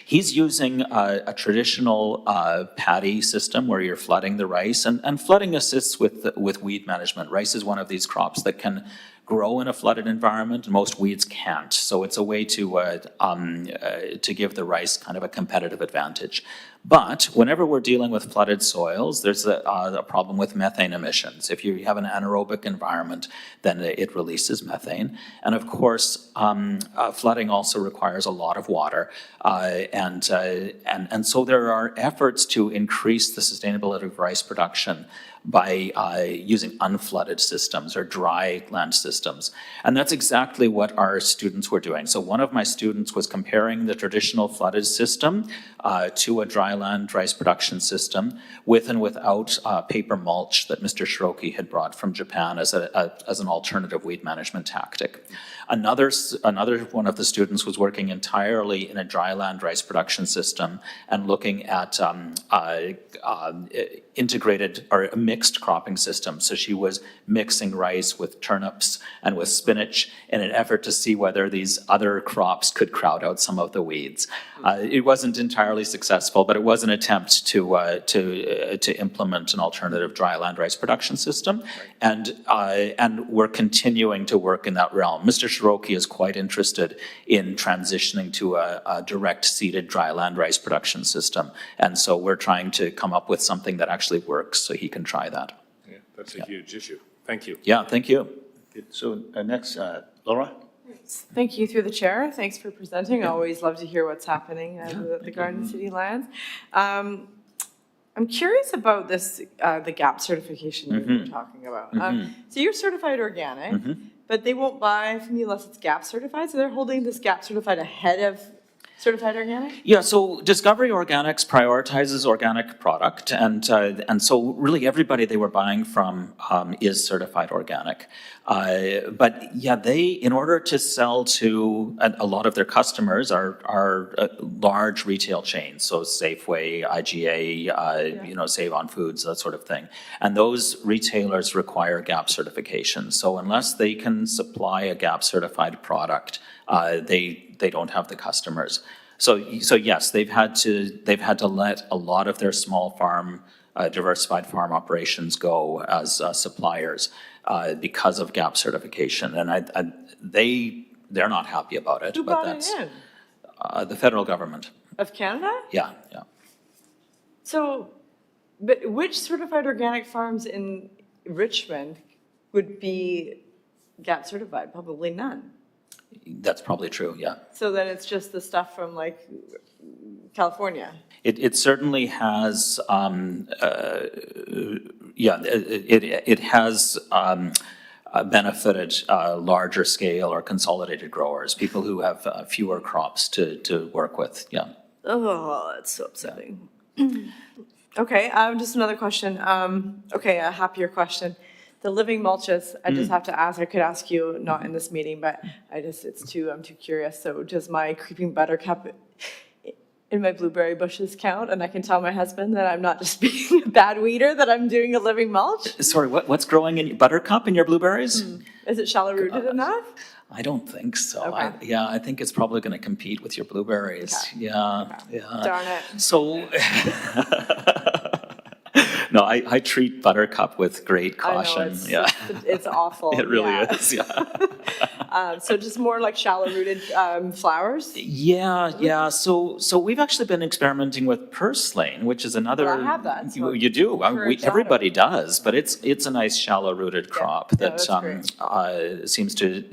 He's using a traditional paddy system where you're flooding the rice, and flooding assists with weed management. Rice is one of these crops that can grow in a flooded environment, and most weeds can't. So it's a way to give the rice kind of a competitive advantage. But whenever we're dealing with flooded soils, there's a problem with methane emissions. If you have an anaerobic environment, then it releases methane. And of course, flooding also requires a lot of water. And so there are efforts to increase the sustainability of rice production by using unflooded systems or dry land systems. And that's exactly what our students were doing. So one of my students was comparing the traditional flooded system to a dry land rice production system with and without paper mulch that Mr. Shiroki had brought from Japan as an alternative weed management tactic. Another one of the students was working entirely in a dry land rice production system and looking at integrated or mixed cropping system. So she was mixing rice with turnips and with spinach in an effort to see whether these other crops could crowd out some of the weeds. It wasn't entirely successful, but it was an attempt to implement an alternative dry land rice production system, and we're continuing to work in that realm. Mr. Shiroki is quite interested in transitioning to a direct seeded dry land rice production system, and so we're trying to come up with something that actually works so he can try that. Yeah, that's a huge issue. Thank you. Yeah, thank you. So next, Laura? Thank you through the chair. Thanks for presenting. I always love to hear what's happening at the Garden City lands. I'm curious about this, the GAP certification you were talking about. So you're certified organic, but they won't buy from you unless it's GAP certified. So they're holding this GAP certified ahead of certified organic? Yeah, so Discovery Organics prioritizes organic product, and so really everybody they were buying from is certified organic. But yeah, they, in order to sell to a lot of their customers are large retail chains, so Safeway, IGA, Save On Foods, that sort of thing. And those retailers require GAP certification. So unless they can supply a GAP certified product, they don't have the customers. So yes, they've had to let a lot of their small farm, diversified farm operations go as suppliers because of GAP certification, and they're not happy about it. Who brought it in? The federal government. Of Canada? Yeah. So, but which certified organic farms in Richmond would be GAP certified? Probably none. That's probably true, yeah. So then it's just the stuff from like California? It certainly has, it has benefited larger scale or consolidated growers, people who have fewer crops to work with, yeah. Oh, that's so upsetting. Okay, just another question. Okay, a happier question. The living mulches, I just have to ask, I could ask you, not in this meeting, but I'm too curious. So does my creeping buttercup in my blueberry bushes count? And I can tell my husband that I'm not just being a bad weeder, that I'm doing a living mulch? Sorry, what's growing in buttercup in your blueberries? Is it shallow rooted enough? I don't think so. Okay. I think it's probably going to compete with your blueberries. Okay. Yeah. Darn it. So, no, I treat buttercup with great caution. It's awful. It really is, So just more like shallow rooted flowers? Yeah. So we've actually been experimenting with purslane, which is another. Well, I have that, so You do. Everybody does, but it's a nice shallow rooted crop that that's seems to.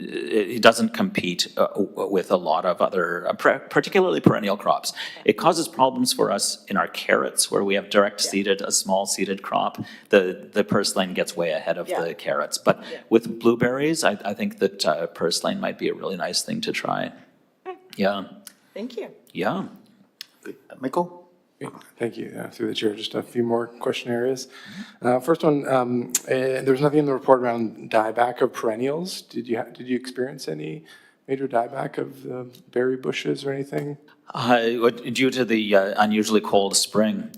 It doesn't compete with a lot of other, particularly perennial crops. It causes problems for us in our carrots, where we have direct seeded, a small seeded crop. The purslane gets way ahead of the carrots, but with blueberries, I think that purslane might be a really nice thing to try. Yeah. Thank you. Yeah. Michael? Thank you. Through the chair, just a few more question areas. First one, there's nothing in the report around dieback of perennials. Did you experience any major dieback of the berry bushes or anything? Due to the unusually cold spring.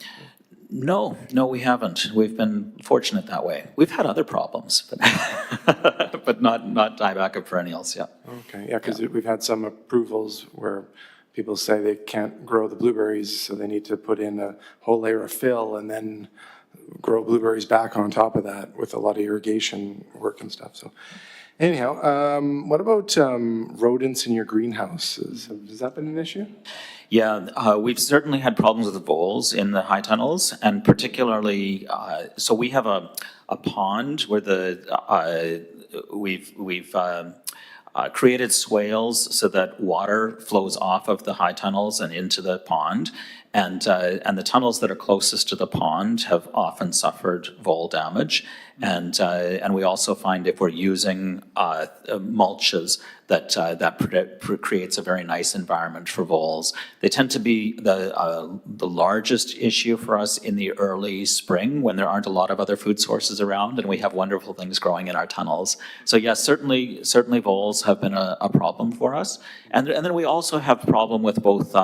No, we haven't. We've been fortunate that way. We've had other problems, but not dieback of perennials, yeah. Okay, yeah, because we've had some approvals where people say they can't grow the blueberries, so they need to put in a whole layer of fill and then grow blueberries back on top of that with a lot of irrigation work and stuff, so. Anyhow, what about rodents in your greenhouses? Has that been an issue? Yeah, we've certainly had problems with voles in the high tunnels, and particularly, so we have a pond where we've created swales so that water flows off of the high tunnels and into the pond. And the tunnels that are closest to the pond have often suffered vole damage. And we also find if we're using mulches that creates a very nice environment for voles. They tend to be the largest issue for us in the early spring when there aren't a lot of other food sources around and we have wonderful things growing in our tunnels. So yes, certainly voles have been a problem for us. And then we also have a problem with both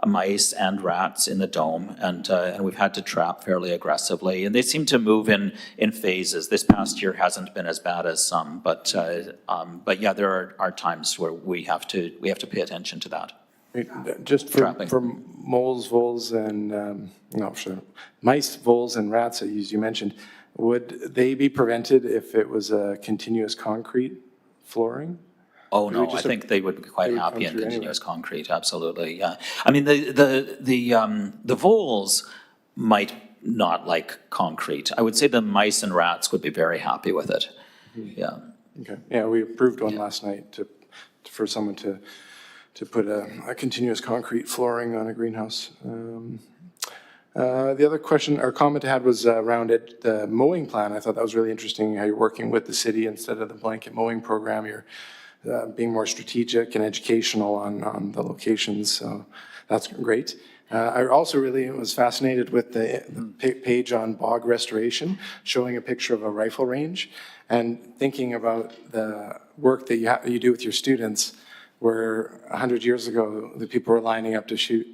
mice and rats in the dome, and we've had to trap fairly aggressively, and they seem to move in phases. This past year hasn't been as bad as some, but yeah, there are times where we have to pay attention to that. Just for moles, voles, and mice, voles, and rats, as you mentioned, would they be prevented if it was a continuous concrete flooring? Oh, no, I think they would be quite happy in continuous concrete, absolutely, yeah. I mean, the voles might not like concrete. I would say the mice and rats would be very happy with it, yeah. Okay, yeah, we approved one last night for someone to put a continuous concrete flooring on a greenhouse. The other question or comment I had was around the mowing plan. I thought that was really interesting, how you're working with the city instead of the blanket mowing program. You're being more strategic and educational on the locations, so that's great. I also really was fascinated with the page on bog restoration, showing a picture of a rifle range, and thinking about the work that you do with your students, where 100 years ago, the people were lining up to shoot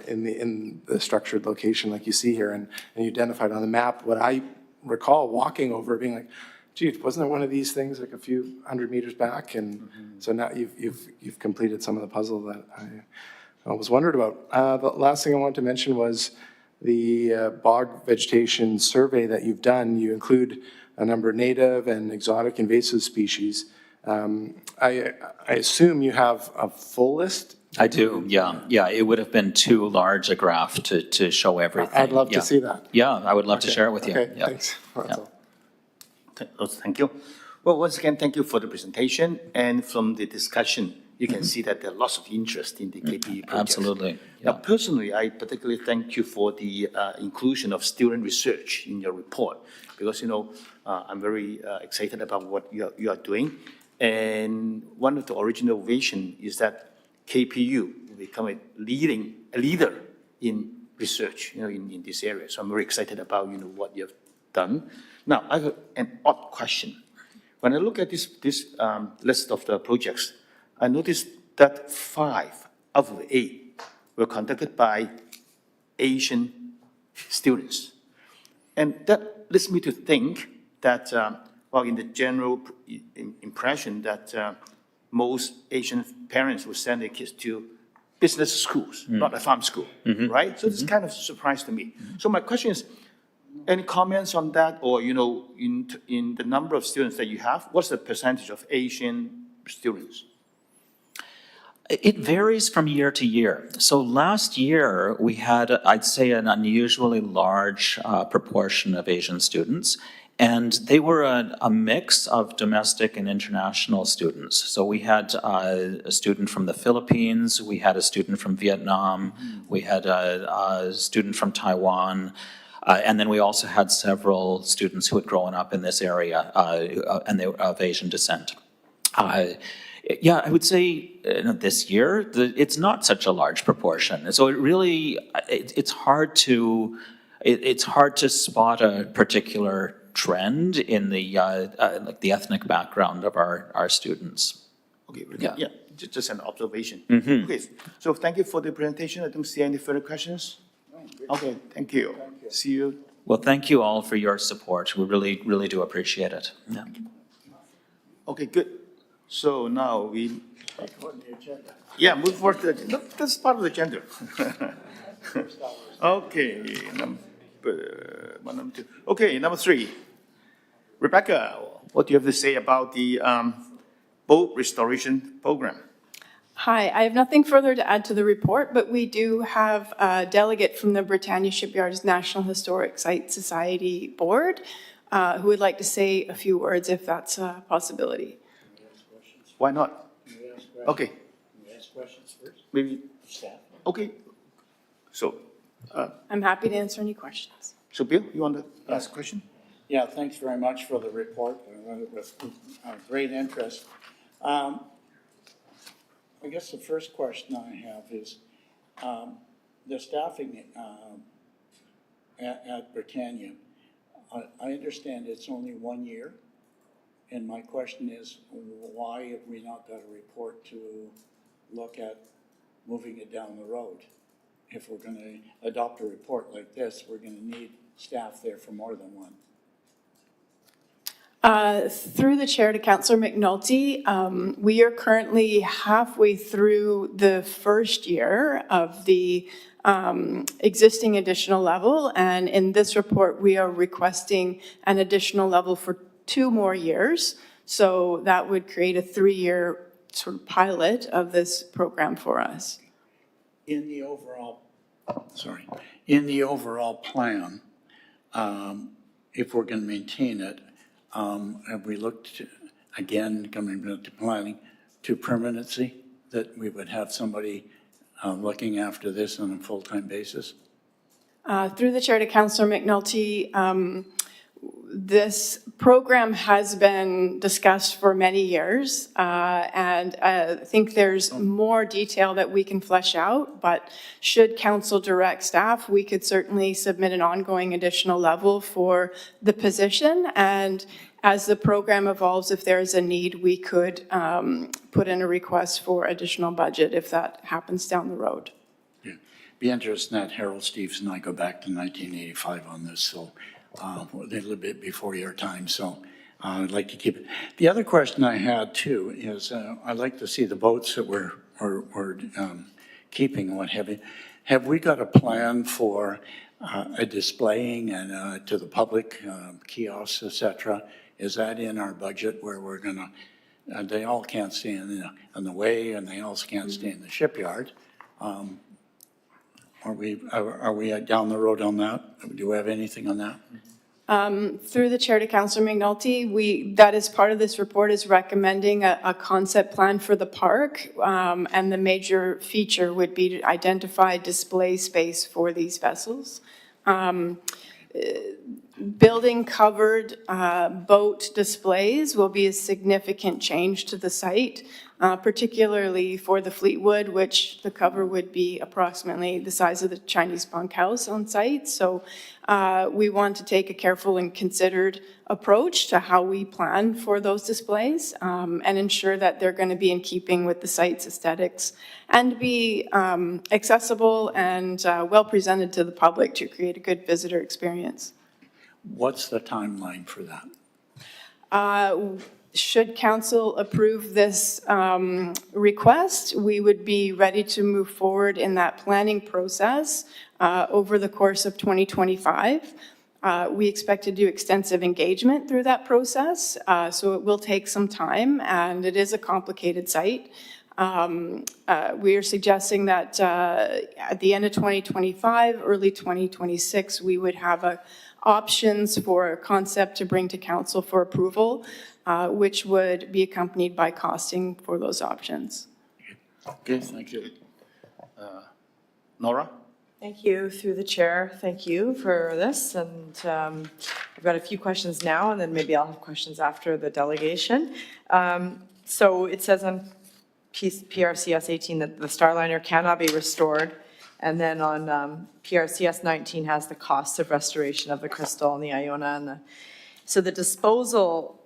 in the structured location like you see here, and you identified on the map what I recall walking over, being like, gee, wasn't there one of these things like a few 100 meters back? And so now you've completed some of the puzzle that I was wondered about. The last thing I wanted to mention was the bog vegetation survey that you've done. You include a number of native and exotic invasive species. I assume you have a full list? I do, yeah. It would have been too large a graph to show everything. I'd love to see that. Yeah, I would love to share it with you. Okay, yeah. thanks. That's all. Thank you. Well, once again, thank you for the presentation, and from the discussion, you can see that there are lots of interest in the KPE project. Absolutely, Now, yeah. personally, I particularly thank you for the inclusion of student research in your report, because, I'm very excited about what you are doing. And one of the original vision is that KPU will become a leader in research, in this area. So I'm very excited about, what you have done. Now, I have an odd question. When I look at this list of the projects, I noticed that 5 out of 8 were conducted by Asian students. And that leads me to think that, in the general impression that most Asian parents would send their kids to business schools, not a farm school, right? So this is kind of a surprise to me. So my question is, any comments on that, or, in the number of students that you have, what's the percentage of Asian students? It varies from year to year. So last year, we had, I'd say, an unusually large proportion of Asian students, and they were a mix of domestic and international students. So we had a student from the Philippines, we had a student from Vietnam, we had a student from Taiwan, and then we also had several students who had grown up in this area, and they were of Asian descent. Yeah, I would say this year, it's not such a large proportion. So it really, it's hard to spot a particular trend in the ethnic background of our students. Okay, Yeah. just an observation. Okay, so thank you for the presentation. I don't see any further questions. Okay, thank you. See you. Well, thank you all for your support. We really, really do appreciate it. Yeah. Okay, good. So now move forward. That's part of the agenda. Okay, number 2. Okay, number 3. Rebecca, what do you have to say about the boat restoration program? Hi, I have nothing further to add to the report, but we do have a delegate from the Britannia Shipyard's National Historic Site Society Board who would like to say a few words if that's a possibility. Why not? Okay. Can we ask questions first? Maybe. Staff? Okay. So, I'm happy to answer any questions. so Bill, you want to ask a question? Yeah, thanks very much for the report. With great interest. I guess the first question I have is the staffing at Britannia. I understand it's only 1 year. And my question is, why have we not got a report to look at moving it down the road? If we're going to adopt a report like this, we're going to need staff there for more than one. Through the chair to Councillor McNulty, we are currently halfway through the first year of the existing additional level. And in this report, we are requesting an additional level for 2 more years. So that would create a 3-year sort of pilot of this program for us. In the overall plan, if we're going to maintain it, have we looked, again, coming to planning, to permanency, that we would have somebody looking after this on a full-time basis? Through the chair to Councillor McNulty, this program has been discussed for many years, and I think there's more detail that we can flesh out, but should council direct staff, we could certainly submit an ongoing additional level for the position, and as the program evolves, if there's a need, we could put in a request for additional budget if that happens down the road. Yeah. Be interested in that. Harold Steves and I go back to 1985 on this, so a little bit before your time, so I'd like to keep it. The other question I had too is I'd like to see the boats that we're keeping and what have you. Have we got a plan for a displaying and to the public, kiosks, etc.? Is that in our budget where we're gonna, they all can't stay in the way and they also can't stay in the shipyard? Are we down the road on that? Do we have anything on that? Through the chair to Councillor McNulty, that is part of this report, is recommending a concept plan for the park. And the major feature would be to identify display space for these vessels. Building covered boat displays will be a significant change to the site, particularly for the Fleetwood, which the cover would be approximately the size of the Chinese bunkhouse on site. So we want to take a careful and considered approach to how we plan for those displays and ensure that they're going to be in keeping with the site's aesthetics and be accessible and well presented to the public to create a good visitor experience. What's the timeline for that? Should council approve this request, we would be ready to move forward in that planning process over the course of 2025. We expect to do extensive engagement through that process, so it will take some time, and it is a complicated site. We are suggesting that at the end of 2025, early 2026, we would have options for a concept to bring to council for approval, which would be accompanied by costing for those options. Okay, thank you. Nora? Thank you, through the chair. Thank you for this. And I've got a few questions now, and then maybe I'll have questions after the delegation. So it says on PRCS 18 that the Starliner cannot be restored. And then on PRCS 19 has the cost of restoration of the Crystal and the Iona. And so the disposal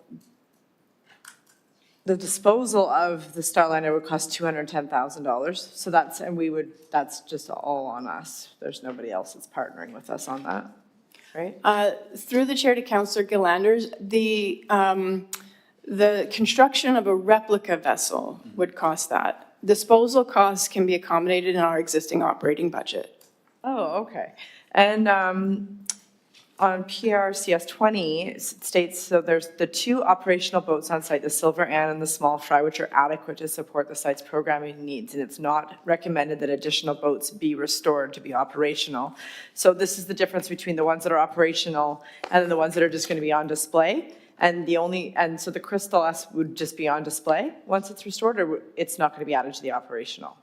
of the Starliner would cost $210,000. So that's just all on us. There's nobody else that's partnering with us on that, right? Through the chair to Councillor Galanders, the construction of a replica vessel would cost that. Disposal costs can be accommodated in our existing operating budget. Oh, okay. And on PRCS 20, it states, so there's the 2 operational boats on site, the Silver Anne and the Small Fry, which are adequate to support the site's programming needs, and it's not recommended that additional boats be restored to be operational. So this is the difference between the ones that are operational and then the ones that are just going to be on display. And so the Crystal S would just be on display once it's restored, or it's not going to be added to the operational?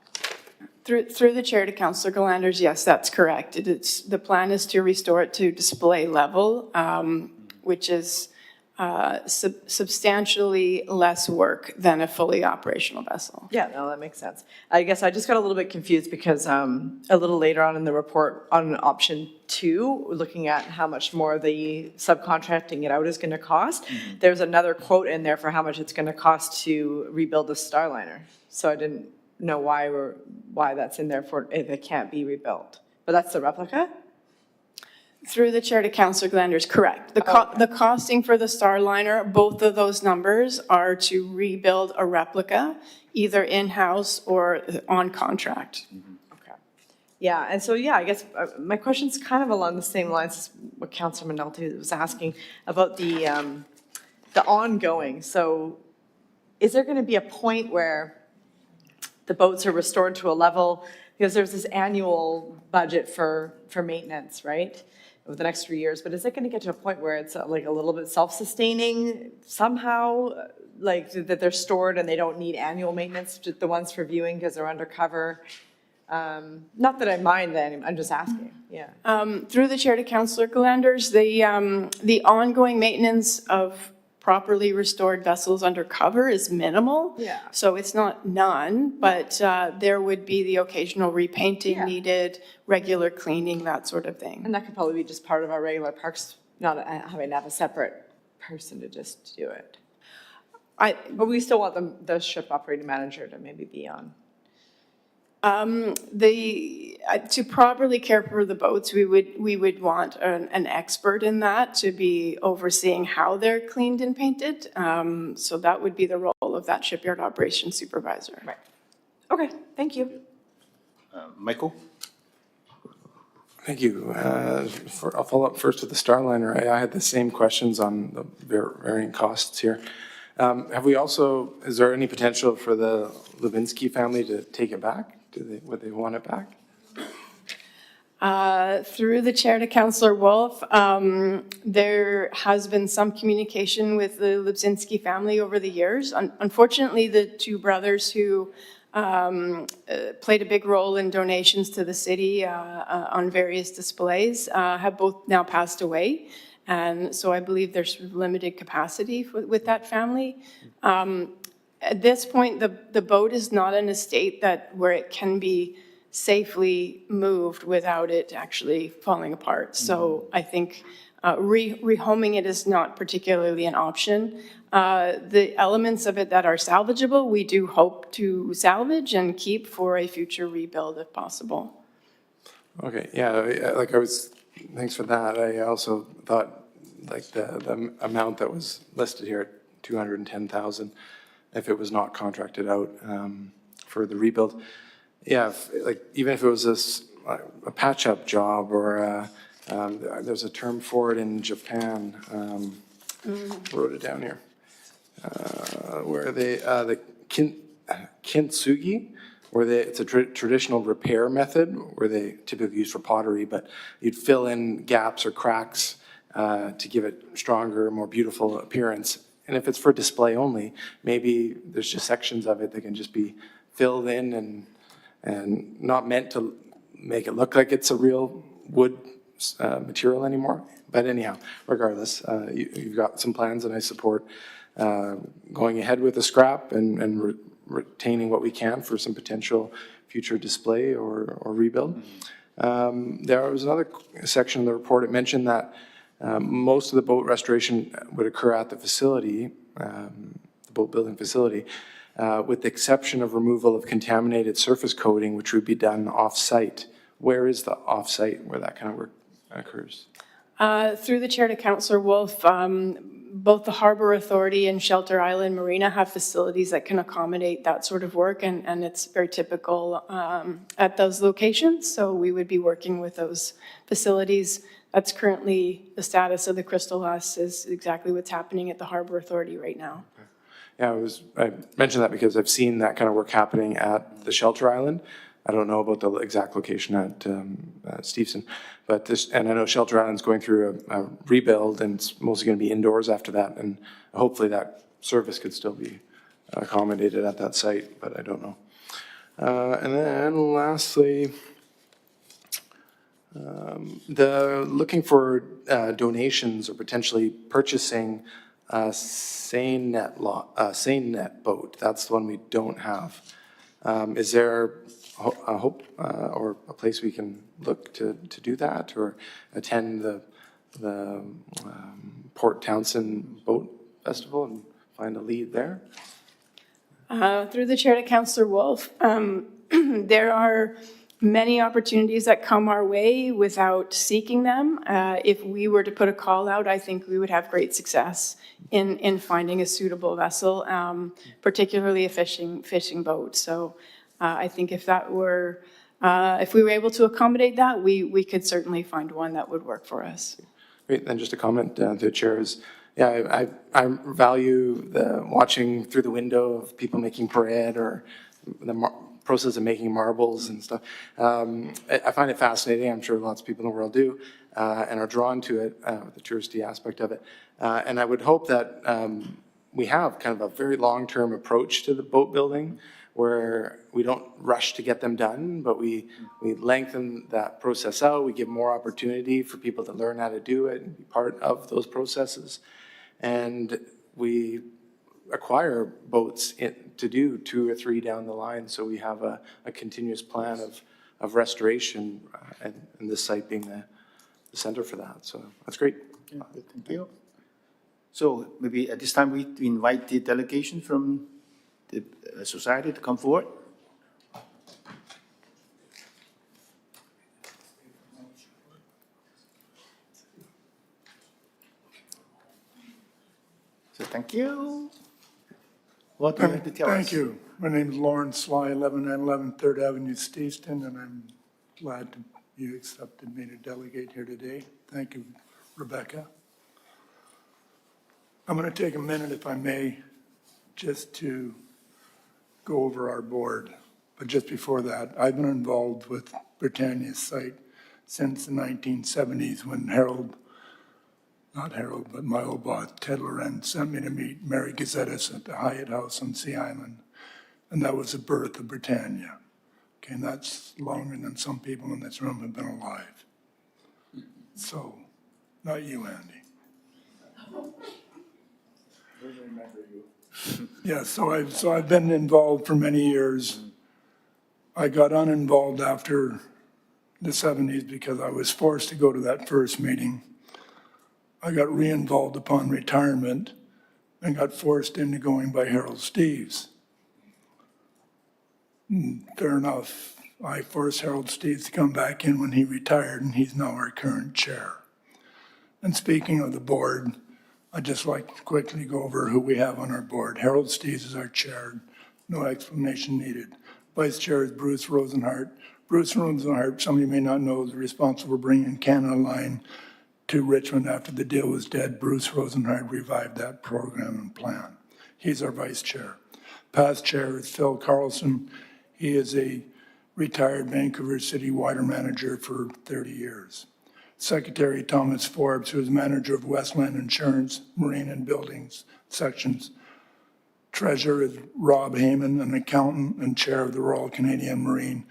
Through the chair to Councillor Galanders, yes, that's correct. The plan is to restore it to display level, which is substantially less work than a fully operational vessel. Yeah, no, that makes sense. I guess I just got a little bit confused because a little later on in the report on option 2, looking at how much more the subcontracting it out is going to cost, there's another quote in there for how much it's going to cost to rebuild the Starliner. So I didn't know why that's in there for if it can't be rebuilt. But that's the replica? Through the chair to Councillor Galanders, correct. The costing for the Starliner, both of those numbers are to rebuild a replica, either in-house or on contract. Okay. Yeah, and so, yeah, I guess my question's kind of along the same lines as what Councillor Manalti was asking about the ongoing. So is there going to be a point where the boats are restored to a level, because there's this annual budget for maintenance, right? Over the next 3 years, but is it going to get to a point where it's like a little bit self-sustaining somehow, like that they're stored and they don't need annual maintenance, just the ones for viewing because they're undercover? Not that I mind that, I'm just asking, yeah. Through the chair to Councillor Galanders, the ongoing maintenance of properly restored vessels undercover is minimal. Yeah. So it's not none, but there would be the occasional repainting needed, regular cleaning, that sort of thing. And that could probably be just part of our regular parks, not having to have a separate person to just do it. But we still want the ship operating manager to maybe be on. To properly care for the boats, we would want an expert in that to be overseeing how they're cleaned and painted. So that would be the role of that shipyard operations supervisor. Right. Okay, thank you. Michael? Thank you. I'll follow up first with the Starliner. I had the same questions on the varying costs here. Is there any potential for the Levinsky family to take it back? Would they want it back? Through the chair to Councillor Wolf, there has been some communication with the Lubzinski family over the years. Unfortunately, the two brothers who played a big role in donations to the city on various displays have both now passed away. And so I believe there's limited capacity with that family. At this point, the boat is not in a state where it can be safely moved without it actually falling apart. So I think rehoming it is not particularly an option. The elements of it that are salvageable, we do hope to salvage and keep for a future rebuild if possible. Okay, yeah, thanks for that. I also thought, like, the amount that was listed here at 210,000, if it was not contracted out for the rebuild. Yeah, even if it was a patch-up job, or there's a term for it in Japan. Wrote it down here. Where the kintsugi, where it's a traditional repair method where they typically use for pottery, but you'd fill in gaps or cracks to give it stronger, more beautiful appearance. And if it's for display only, maybe there's just sections of it that can just be filled in and not meant to make it look like it's a real wood material anymore. But anyhow, regardless, you've got some plans, and I support going ahead with the scrap and retaining what we can for some potential future display or rebuild. There was another section of the report. It mentioned that most of the boat restoration would occur at the facility, the boat building facility, with the exception of removal of contaminated surface coating, which would be done off-site. Where is the off-site where that kind of work occurs? Through the chair to Councillor Wolf, both the Harbour Authority and Shelter Island Marina have facilities that can accommodate that sort of work, and it's very typical at those locations. So we would be working with those facilities. That's currently the status of the Crystal Huss, is exactly what's happening at the Harbour Authority right now. Yeah, I mentioned that because I've seen that kind of work happening at the Shelter Island. I don't know about the exact location at Stevenson, but and I know Shelter Island's going through a rebuild, and it's mostly going to be indoors after that, and hopefully that service could still be accommodated at that site, but I don't know. And then lastly, looking for donations or potentially purchasing a seine net boat. That's the one we don't have. Is there a hope or a place we can look to do that, or attend the Port Townsend Boat Festival and find a lead there? Through the chair to Councillor Wolf, there are many opportunities that come our way without seeking them. If we were to put a call out, I think we would have great success in finding a suitable vessel, particularly a fishing boat. So I think if we were able to accommodate that, we could certainly find one that would work for us. Great. Then just a comment to the chair is, yeah, I value watching through the window of people making bread, or the process of making marbles and stuff. I find it fascinating. I'm sure lots of people in the world do, and are drawn to it, the touristy aspect of it. And I would hope that we have kind of a very long-term approach to the boat building, where we don't rush to get them done, but we lengthen that process out. We give more opportunity for people to learn how to do it and be part of those processes. And we acquire boats to do 2 or 3 down the line, so we have a continuous plan of restoration, and this site being the center for that. So that's great. Yeah, thank you. So maybe at this time we invite the delegation from the society to come forward. So thank you. What do you have to tell us? Thank you. My name is Lawrence Sly, 11911 3rd Avenue, Stevenson, and I'm glad you accepted me to delegate here today. Thank you, Rebecca. I'm going to take a minute, if I may, just to go over our board. But just before that, I've been involved with Britannia's site since the 1970s when but my old boss, Ted Lorenz, sent me to meet Mary Gazettis at the Hyatt House on Sea Island. And that was the birth of Britannia. Okay, and that's longer than some people in this room have been alive. So, not you, Andy. Yeah, so I've been involved for many years. I got uninvolved after the 70s because I was forced to go to that first meeting. I got re-involved upon retirement and got forced into going by Harold Steves. Fair enough. I forced Harold Steves to come back in when he retired, and he's now our current chair. And speaking of the board, I'd just like to quickly go over who we have on our board. Harold Steves is our chair, no explanation needed. Vice chair is Bruce Rosenhart. Bruce Rosenhart, some of you may not know, is responsible for bringing Canada Line to Richmond after the deal was dead. Bruce Rosenhart revived that program and plan. He's our vice chair. Past chair is Phil Carlson. He is a retired Vancouver City water manager for 30 years. Secretary Thomas Forbes, who is manager of Westland Insurance, Marine and Buildings sections. Treasurer is Rob Heyman, an accountant and chair of the Royal Canadian Marine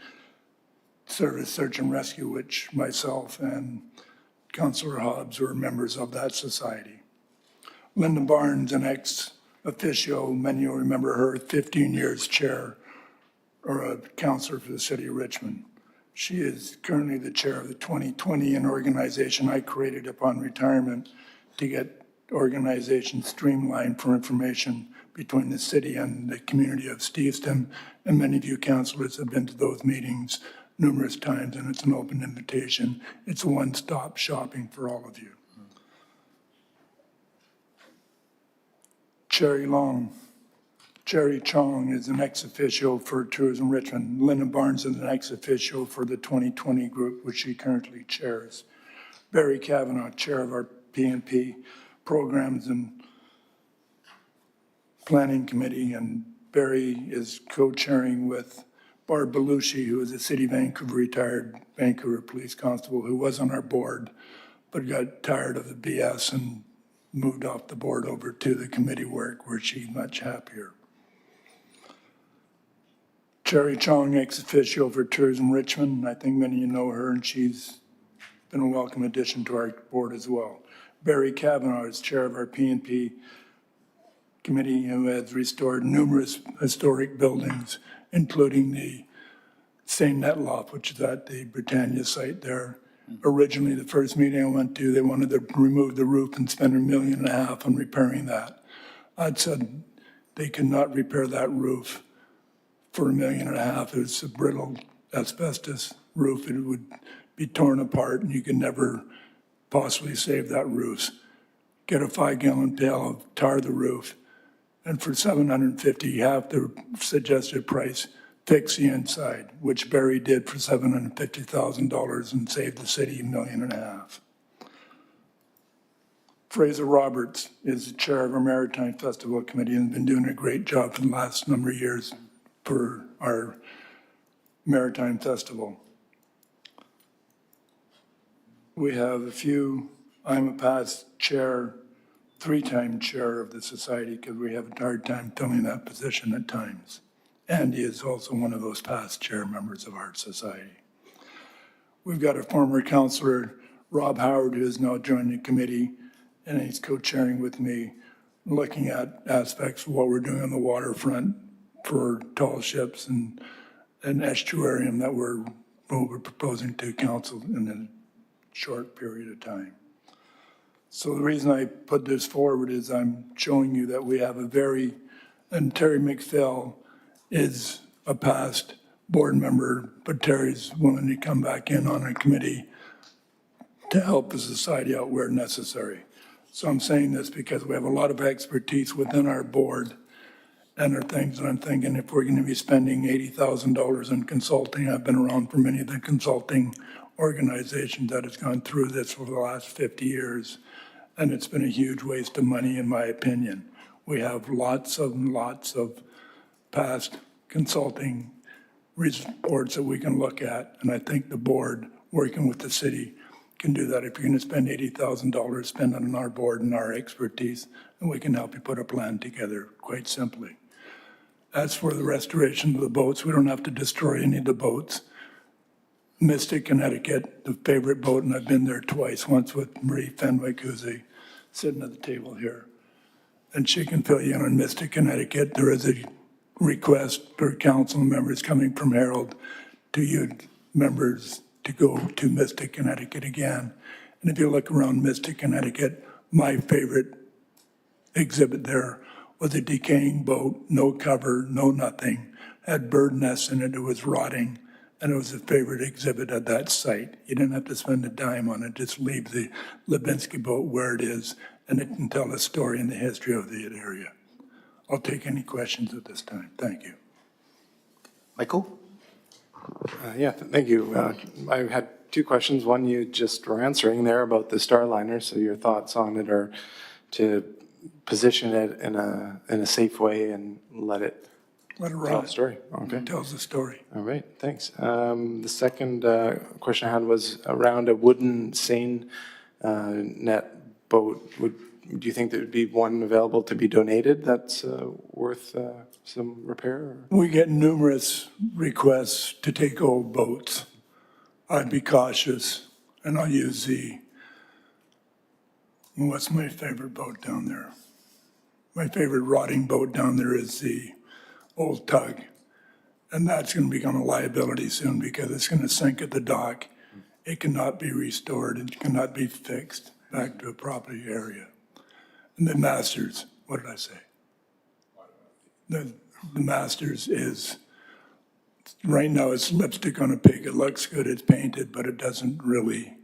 Service Search and Rescue, which myself and Councillor Hobbs were members of that society. Linda Barnes, an ex-officio, many will remember her, 15 years chair or a councillor for the city of Richmond. She is currently the chair of the 2020, an organization I created upon retirement to get organizations streamlined for information between the city and the community of Steveston. And many of you councillors have been to those meetings numerous times, and it's an open invitation. It's one-stop shopping for all of you. Cherry Chong is an ex-officio for Tourism Richmond. Linda Barnes is an ex-officio for the 2020 group, which she currently chairs. Barry Kavanaugh, chair of our P&P Programs and Planning Committee, and Barry is co-chairing with Barb Belushi, who is a City of Vancouver retired Vancouver police constable who was on our board, but got tired of the BS and moved off the board over to the committee work where she's much happier. Cherry Chong, ex-officio for Tourism Richmond. I think many of you know her, and she's been a welcome addition to our board as well. Barry Kavanaugh is chair of our P&P committee, who has restored numerous historic buildings, including the St. Netloff, which is at the Britannia site there. Originally, the first meeting I went to, they wanted to remove the roof and spend $1.5 million on repairing that. I'd said they could not repair that roof for $1.5 million. It's a brittle asbestos roof. It would be torn apart, and you could never possibly save that roof. Get a 5-gallon pail of tar the roof, and for $750, half the suggested price, fix the inside, which Barry did for $750,000 and saved the city $1.5 million. Fraser Roberts is the chair of our Maritime Festival Committee and has been doing a great job for the last number of years for our Maritime Festival. We have a few, I'm a past chair, 3-time chair of the society because we have a hard time filling that position at times. And he is also one of those past chair members of our society. We've got a former councillor, Rob Howard, who has now joined the committee, and he's co-chairing with me, looking at aspects of what we're doing on the waterfront for tall ships and an estuarium that we're proposing to council in a short period of time. So the reason I put this forward is I'm showing you that we have and Terry McPhail is a past board member, but Terry's willing to come back in on a committee to help the society out where necessary. So I'm saying this because we have a lot of expertise within our board and are things that I'm thinking if we're going to be spending $80,000 in consulting, I've been around for many of the consulting organizations that has gone through this for the last 50 years, and it's been a huge waste of money in my opinion. We have lots of past consulting reports that we can look at, and I think the board working with the city, can do that. If you're going to spend $80,000, spend it on our board and our expertise, and we can help you put a plan together quite simply. As for the restoration of the boats, we don't have to destroy any of the boats. Mystic, Connecticut, the favorite boat, and I've been there twice, once with Marie Fenwick, who's sitting at the table here. And she can fill you in on Mystic, Connecticut. There is a request for council members coming from Herald to you members to go to Mystic, Connecticut again. And if you look around Mystic, Connecticut, my favorite exhibit there was a decaying boat, no cover, no nothing, had bird nests in it, it was rotting, and it was a favorite exhibit at that site. You didn't have to spend a dime on it, just leave the Levinsky boat where it is, and it can tell a story in the history of the area. I'll take any questions at this time. Thank you. Michael? Thank you. I had two questions. One you just were answering there about the Starliner, so your thoughts on it are to position it in a safe way and let it Let it tell rot. a story. Okay. It tells the story. All right, thanks. The second question I had was around a wooden seine net boat. Do you think there would be one available to be donated that's worth some repair? Or? We get numerous requests to take old boats. I'd be cautious, and I'll use what's my favorite boat down there? My favorite rotting boat down there is the old tug. And that's going to become a liability soon because it's going to sink at the dock. It cannot be restored. It cannot be fixed back to a property area. And the Masters, what did I say? The Masters is, right now it's lipstick on a pig. It looks good, it's painted, but it doesn't really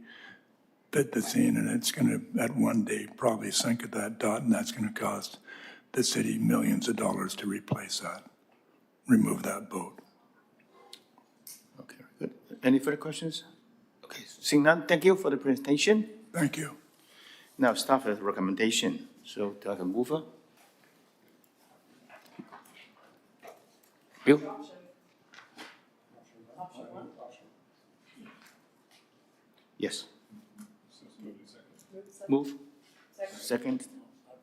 fit the scene. And it's going to, at one day, probably sink at that dot, and that's going to cost the city millions of dollars to replace that, remove that boat. Okay, good. Any further questions? Okay, seeing none, thank you for the presentation. Thank you. Now, staff recommendation. So, do I have a mover? Bill? Yes. Move. Second.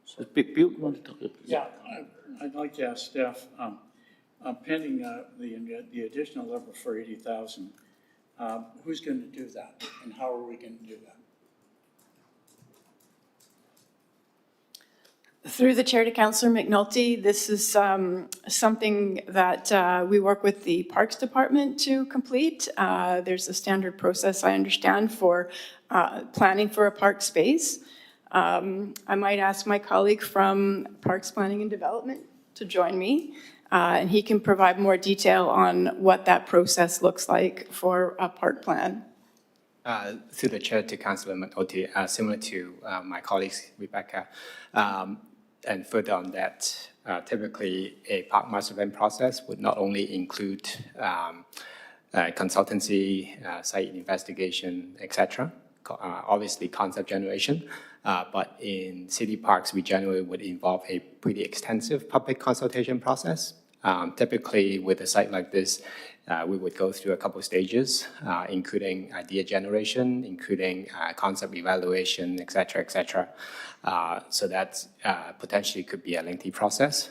So, Bill, you want to talk? Yeah, I'd like to ask staff, pending the additional level for 80,000, who's going to do that, and how are we going to do that? Through the chair to Councillor McNulty, this is something that we work with the Parks Department to complete. There's a standard process, I understand, for planning for a park space. I might ask my colleague from Parks Planning and Development to join me, and he can provide more detail on what that process looks like for a park plan. Through the chair to Councillor McNulty, similar to my colleagues, Rebecca, and further on that, typically a park master plan process would not only include consultancy, site investigation, etc., obviously concept generation, but in city parks, we generally would involve a pretty extensive public consultation process. Typically, with a site like this, we would go through a couple of stages, including idea generation, including concept evaluation, et cetera, et cetera. So that potentially could be a lengthy process.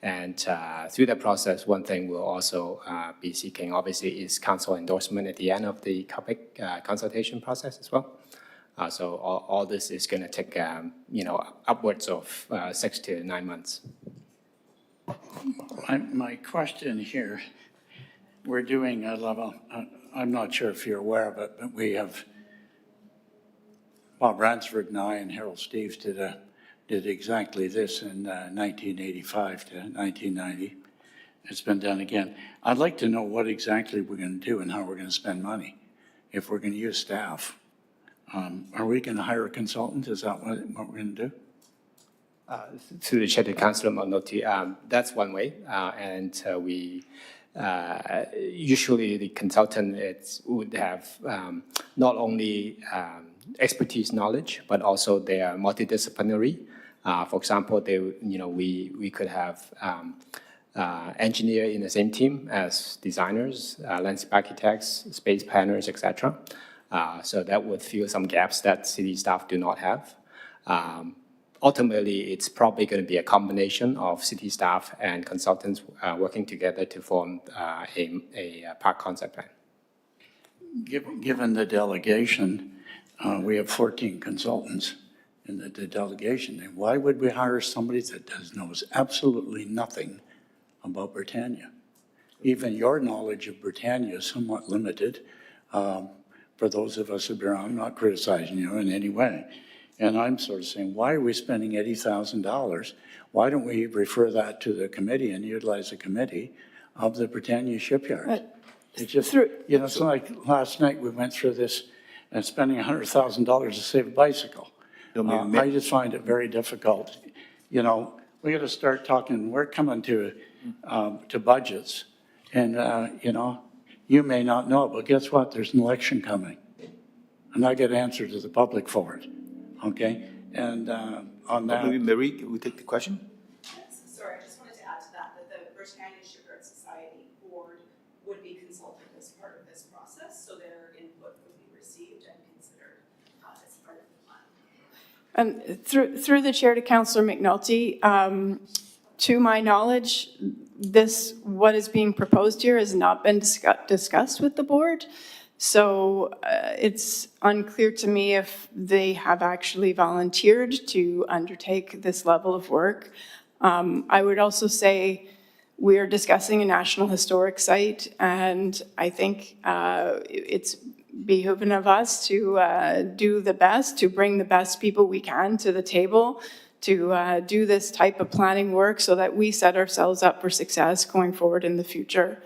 And through that process, one thing we'll also be seeking, obviously, is council endorsement at the end of the public consultation process as well. So all this is going to take, upwards of 6 to 9 months. My question here, we're doing a level, I'm not sure if you're aware of it, but we have, Bob Ransford and I and Harold Steves did exactly this in 1985 to 1990. It's been done again. I'd like to know what exactly we're going to do and how we're going to spend money. If we're going to use staff, are we going to hire a consultant? Is that what we're going to do? To the chair to Councillor McNulty, that's one way, and we usually the consultant would have not only expertise knowledge, but also they are multidisciplinary. For example, we could have engineer in the same team as designers, landscape architects, space planners, etc. So that would fill some gaps that city staff do not have. Ultimately, it's probably going to be a combination of city staff and consultants working together to form a park concept plan. Given the delegation, we have 14 consultants in the delegation. And why would we hire somebody that knows absolutely nothing about Britannia? Even your knowledge of Britannia is somewhat limited. For those of us who've been around, I'm not criticizing you in any way. And I'm sort of saying, why are we spending $80,000? Why don't we refer that to the committee and utilize the committee of the Britannia shipyard? It's just, you know, it's like last night we went through this and spending $100,000 to save a bicycle. I just find it very difficult. You know, we got to start talking, we're coming to budgets. And, you know, you may not know, but guess what? There's an election coming. And I get an answer to the public for it, okay? And on that. Maybe Marie, can we take the question? Yes, sorry, I just wanted to add to that the Britannia Shipyard Society board would be consulted as part of this process, so their input would be received and considered as part of the plan. And through the chair to Councillor McNulty, to my knowledge, what is being proposed here has not been discussed with the board. So it's unclear to me if they have actually volunteered to undertake this level of work. I would also say we are discussing a National Historic Site, and I think it's behooving of us to do the best, to bring the best people we can to the table, to do this type of planning work so that we set ourselves up for success going forward in the future.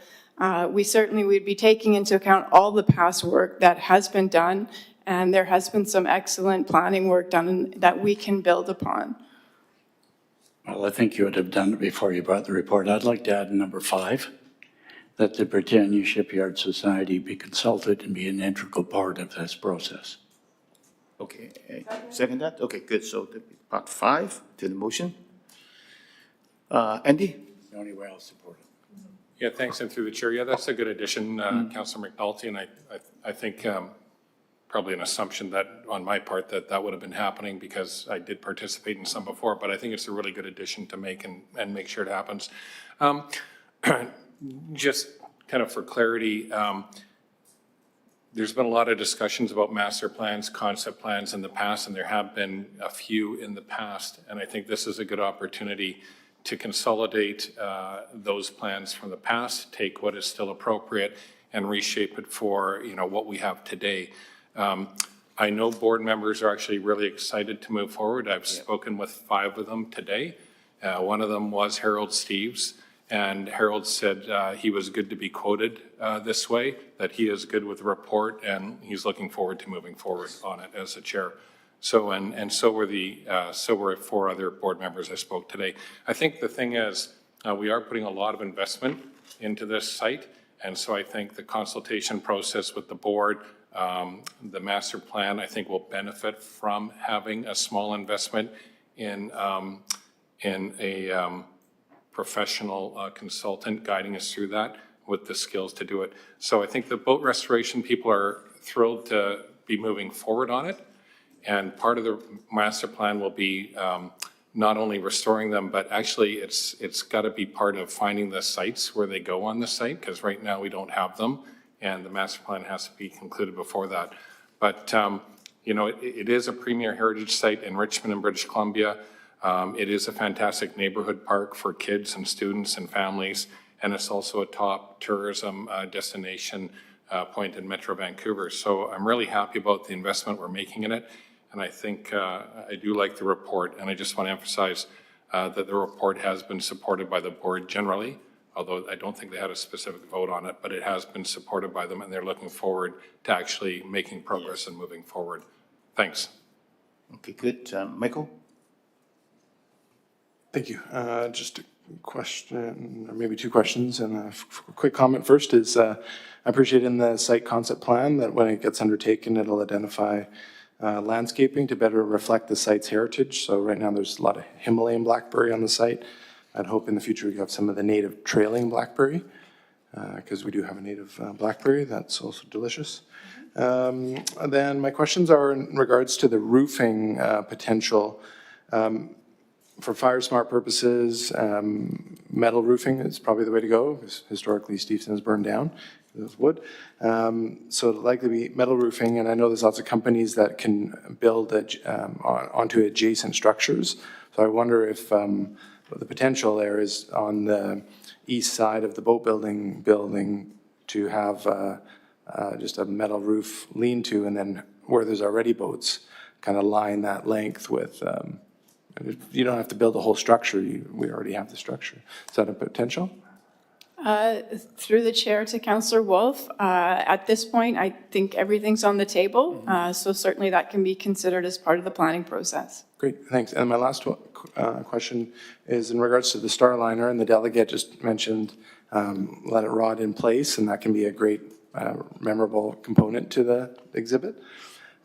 We certainly would be taking into account all the past work that has been done, and there has been some excellent planning work done that we can build upon. Well, I think you would have done it before you brought the report. I'd like to add number 5, that the Britannia Shipyard Society be consulted and be an integral part of this process. Okay, second that? Okay, good. So part 5 to the motion. Andy? The only way I'll support it. Yeah, thanks, and through the chair. Yeah, that's a good addition, Councillor McNulty, and I think probably an assumption that on my part that would have been happening because I did participate in some before, but I think it's a really good addition to make and make sure it happens. Just kind of for clarity, there's been a lot of discussions about master plans, concept plans in the past, and there have been a few in the past, and I think this is a good opportunity to consolidate those plans from the past, take what is still appropriate, and reshape it for what we have today. I know board members are actually really excited to move forward. I've spoken with 5 of them today. One of them was Harold Steves, and Harold said he was good to be quoted this way, that he is good with the report, and he's looking forward to moving forward on it as a chair. So, and so were 4 other board members I spoke today. I think the thing is, we are putting a lot of investment into this site, and so I think the consultation process with the board, the master plan, I think will benefit from having a small investment in a professional consultant guiding us through that with the skills to do it. So I think the boat restoration people are thrilled to be moving forward on it. And part of the master plan will be not only restoring them, but actually it's got to be part of finding the sites where they go on the site, because right now we don't have them, and the master plan has to be concluded before that. But, it is a premier heritage site in Richmond and British Columbia. It is a fantastic neighborhood park for kids and students and families, and it's also a top tourism destination point in Metro Vancouver. So I'm really happy about the investment we're making in it. And I think I do like the report, and I just want to emphasize that the report has been supported by the board generally, although I don't think they had a specific vote on it, but it has been supported by them, and they're looking forward to actually making progress and moving forward. Thanks. Okay, good. Michael? Thank you. Just a question, or maybe 2 questions, and a quick comment first is I appreciate in the site concept plan that when it gets undertaken, it'll identify landscaping to better reflect the site's heritage. So right now there's a lot of Himalayan blackberry on the site. I'd hope in the future we have some of the native trailing blackberry, because we do have a native blackberry. That's also delicious. And then my questions are in regards to the roofing potential. For fire smart purposes, metal roofing is probably the way to go, because historically Stevenson has burned down. It was wood. So it'll likely be metal roofing, and I know there's lots of companies that can build onto adjacent structures. So I wonder if the potential there is on the east side of the boat building to have just a metal roof lean-to, and then where there's already boats, kind of line that length with, you don't have to build a whole structure, we already have the structure. Is that a potential? Through the chair to Councillor Wolf, at this point, I think everything's on the table, so certainly that can be considered as part of the planning process. Great, thanks. And my last question is in regards to the Starliner, and the delegate just mentioned let it rot in place, and that can be a great memorable component to the exhibit.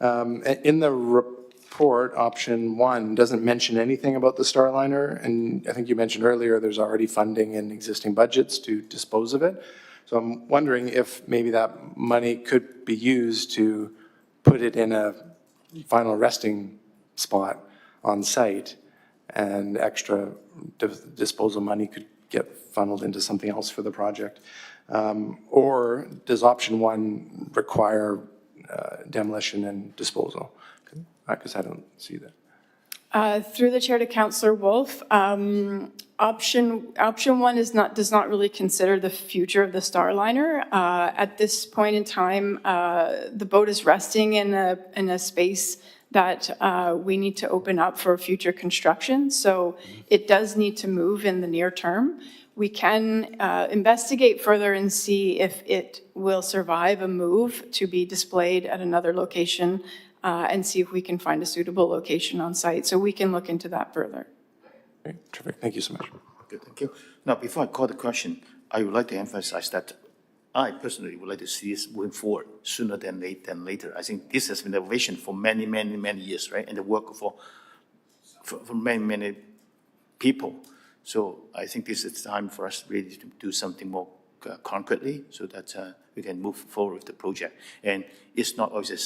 In the report, option 1 doesn't mention anything about the Starliner, and I think you mentioned earlier there's already funding in existing budgets to dispose of it. So I'm wondering if maybe that money could be used to put it in a final resting spot on site, and extra disposal money could get funneled into something else for the project. Or does option 1 require demolition and disposal? Because I don't see that. Through the chair to Councillor Wolf, option 1 does not really consider the future of the Starliner. At this point in time, the boat is resting in a space that we need to open up for future construction. So it does need to move in the near term. We can investigate further and see if it will survive a move to be displayed at another location, and see if we can find a suitable location on site. So we can look into that further. Okay, terrific. Thank you so much. Good, thank you. Now, before I call the question, I would like to emphasize that I personally would like to see this moving forward sooner than later. I think this has been a vision for many, many, many years, right? And the work for many, many people. So I think this is time for us really to do something more concretely so that we can move forward with the project. And it's not always a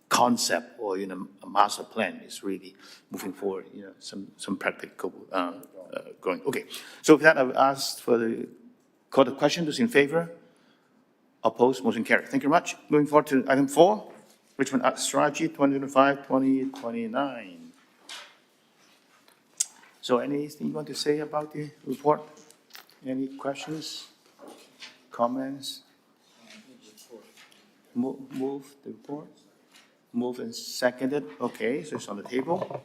concept or a master plan. It's really moving forward, some practical going. Okay, so with that, I will ask for the call the question. Those in favor? Opposed? Motion carried. Thank you very much. Moving forward to item 4, Richmond Art Strategy 2025-2029. So anything you want to say about the report? Any questions, comments? Move the report. Move and seconded. Okay, so it's on the table.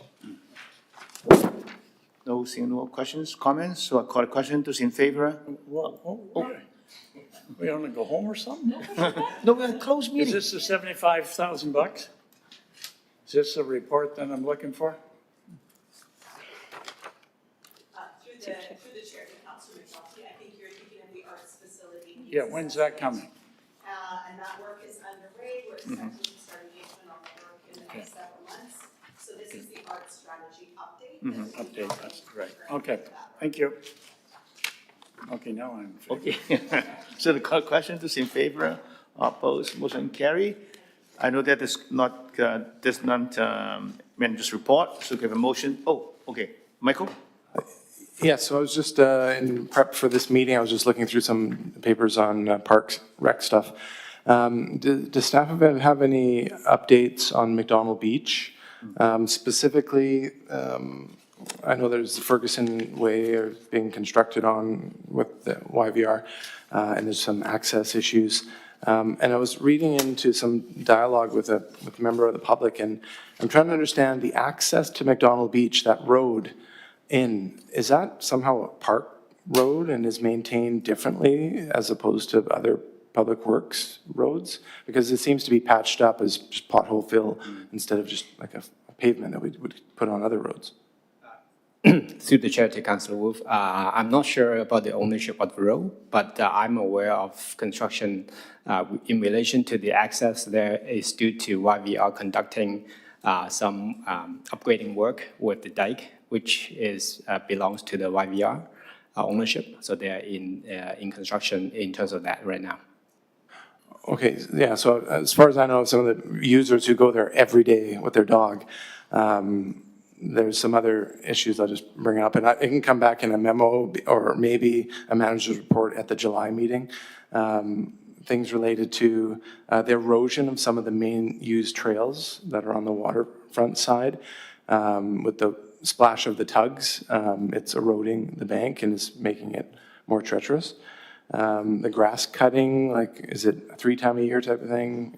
No questions, comments? So I call a question. Those in favor? We want to go home or something? No, we're in closed meeting. Is this the $75,000? Is this the report that I'm looking for? Through the chair to Councilor McNulty, I think you're thinking of the arts facility. Yeah, when's that coming? And that work is underway. We're expecting to start engagement on the work in the next several months. So this is the art strategy update. Update, that's right. Okay, thank you. Okay, now I'm. Okay. So the question is in favor, opposed, motion carry. I know that is not, manager's report, so give a motion. Oh, okay. Michael? Yeah, so I was just in prep for this meeting, I was just looking through some papers on Parks Rec stuff. Does staff have any updates on McDonald Beach? Specifically, I know there's the Ferguson Way being constructed on with the YVR, and there's some access issues. And I was reading into some dialogue with a member of the public, and I'm trying to understand the access to McDonald Beach, that road is that somehow a park road and is maintained differently as opposed to other public works roads? Because it seems to be patched up as just pothole fill instead of just like a pavement that we would put on other roads. Through the chair to Councillor Wolf, I'm not sure about the ownership of the road, but I'm aware of construction in relation to the access there is due to YVR conducting some upgrading work with the dike, which belongs to the YVR. ownership. So they are in construction in terms of that right now. Okay, yeah, so as far as I know, some of the users who go there every day with their dog, there's some other issues I'll just bring up, and it can come back in a memo or maybe a manager's report at the July meeting. Things related to the erosion of some of the main used trails that are on the waterfront side. With the splash of the tugs, it's eroding the bank and is making it more treacherous. The grass cutting, like, is it a 3 time a year type of thing?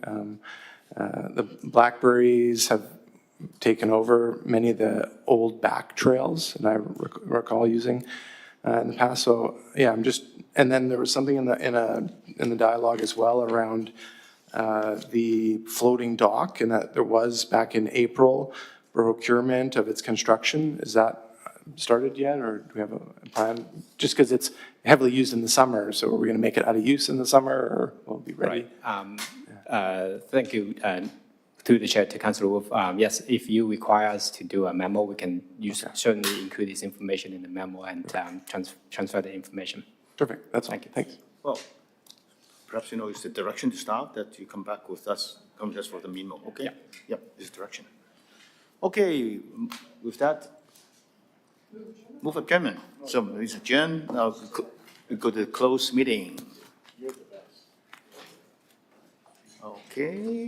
The blackberries have taken over many of the old back trails that I recall using in the past. So yeah, I'm just, and then there was something in the dialogue as well around the floating dock, and that there was back in April procurement of its construction. Is that started yet, or do we have a plan? Just because it's heavily used in the summer, so are we going to make it out of use in the summer, or will it be ready? Right. Thank you. To the chair, to Councillor Wolf, yes, if you require us to do a memo, we can certainly include this information in the memo and transfer the information. Perfect. That's all. Thank you. Thanks. Well, perhaps, it's the direction to staff that you come back with us, come just for the memo, okay? Yeah. Yep, this direction. Okay, with that, move adjournment. So it's adjourned. Now we go to the closed meeting. Okay.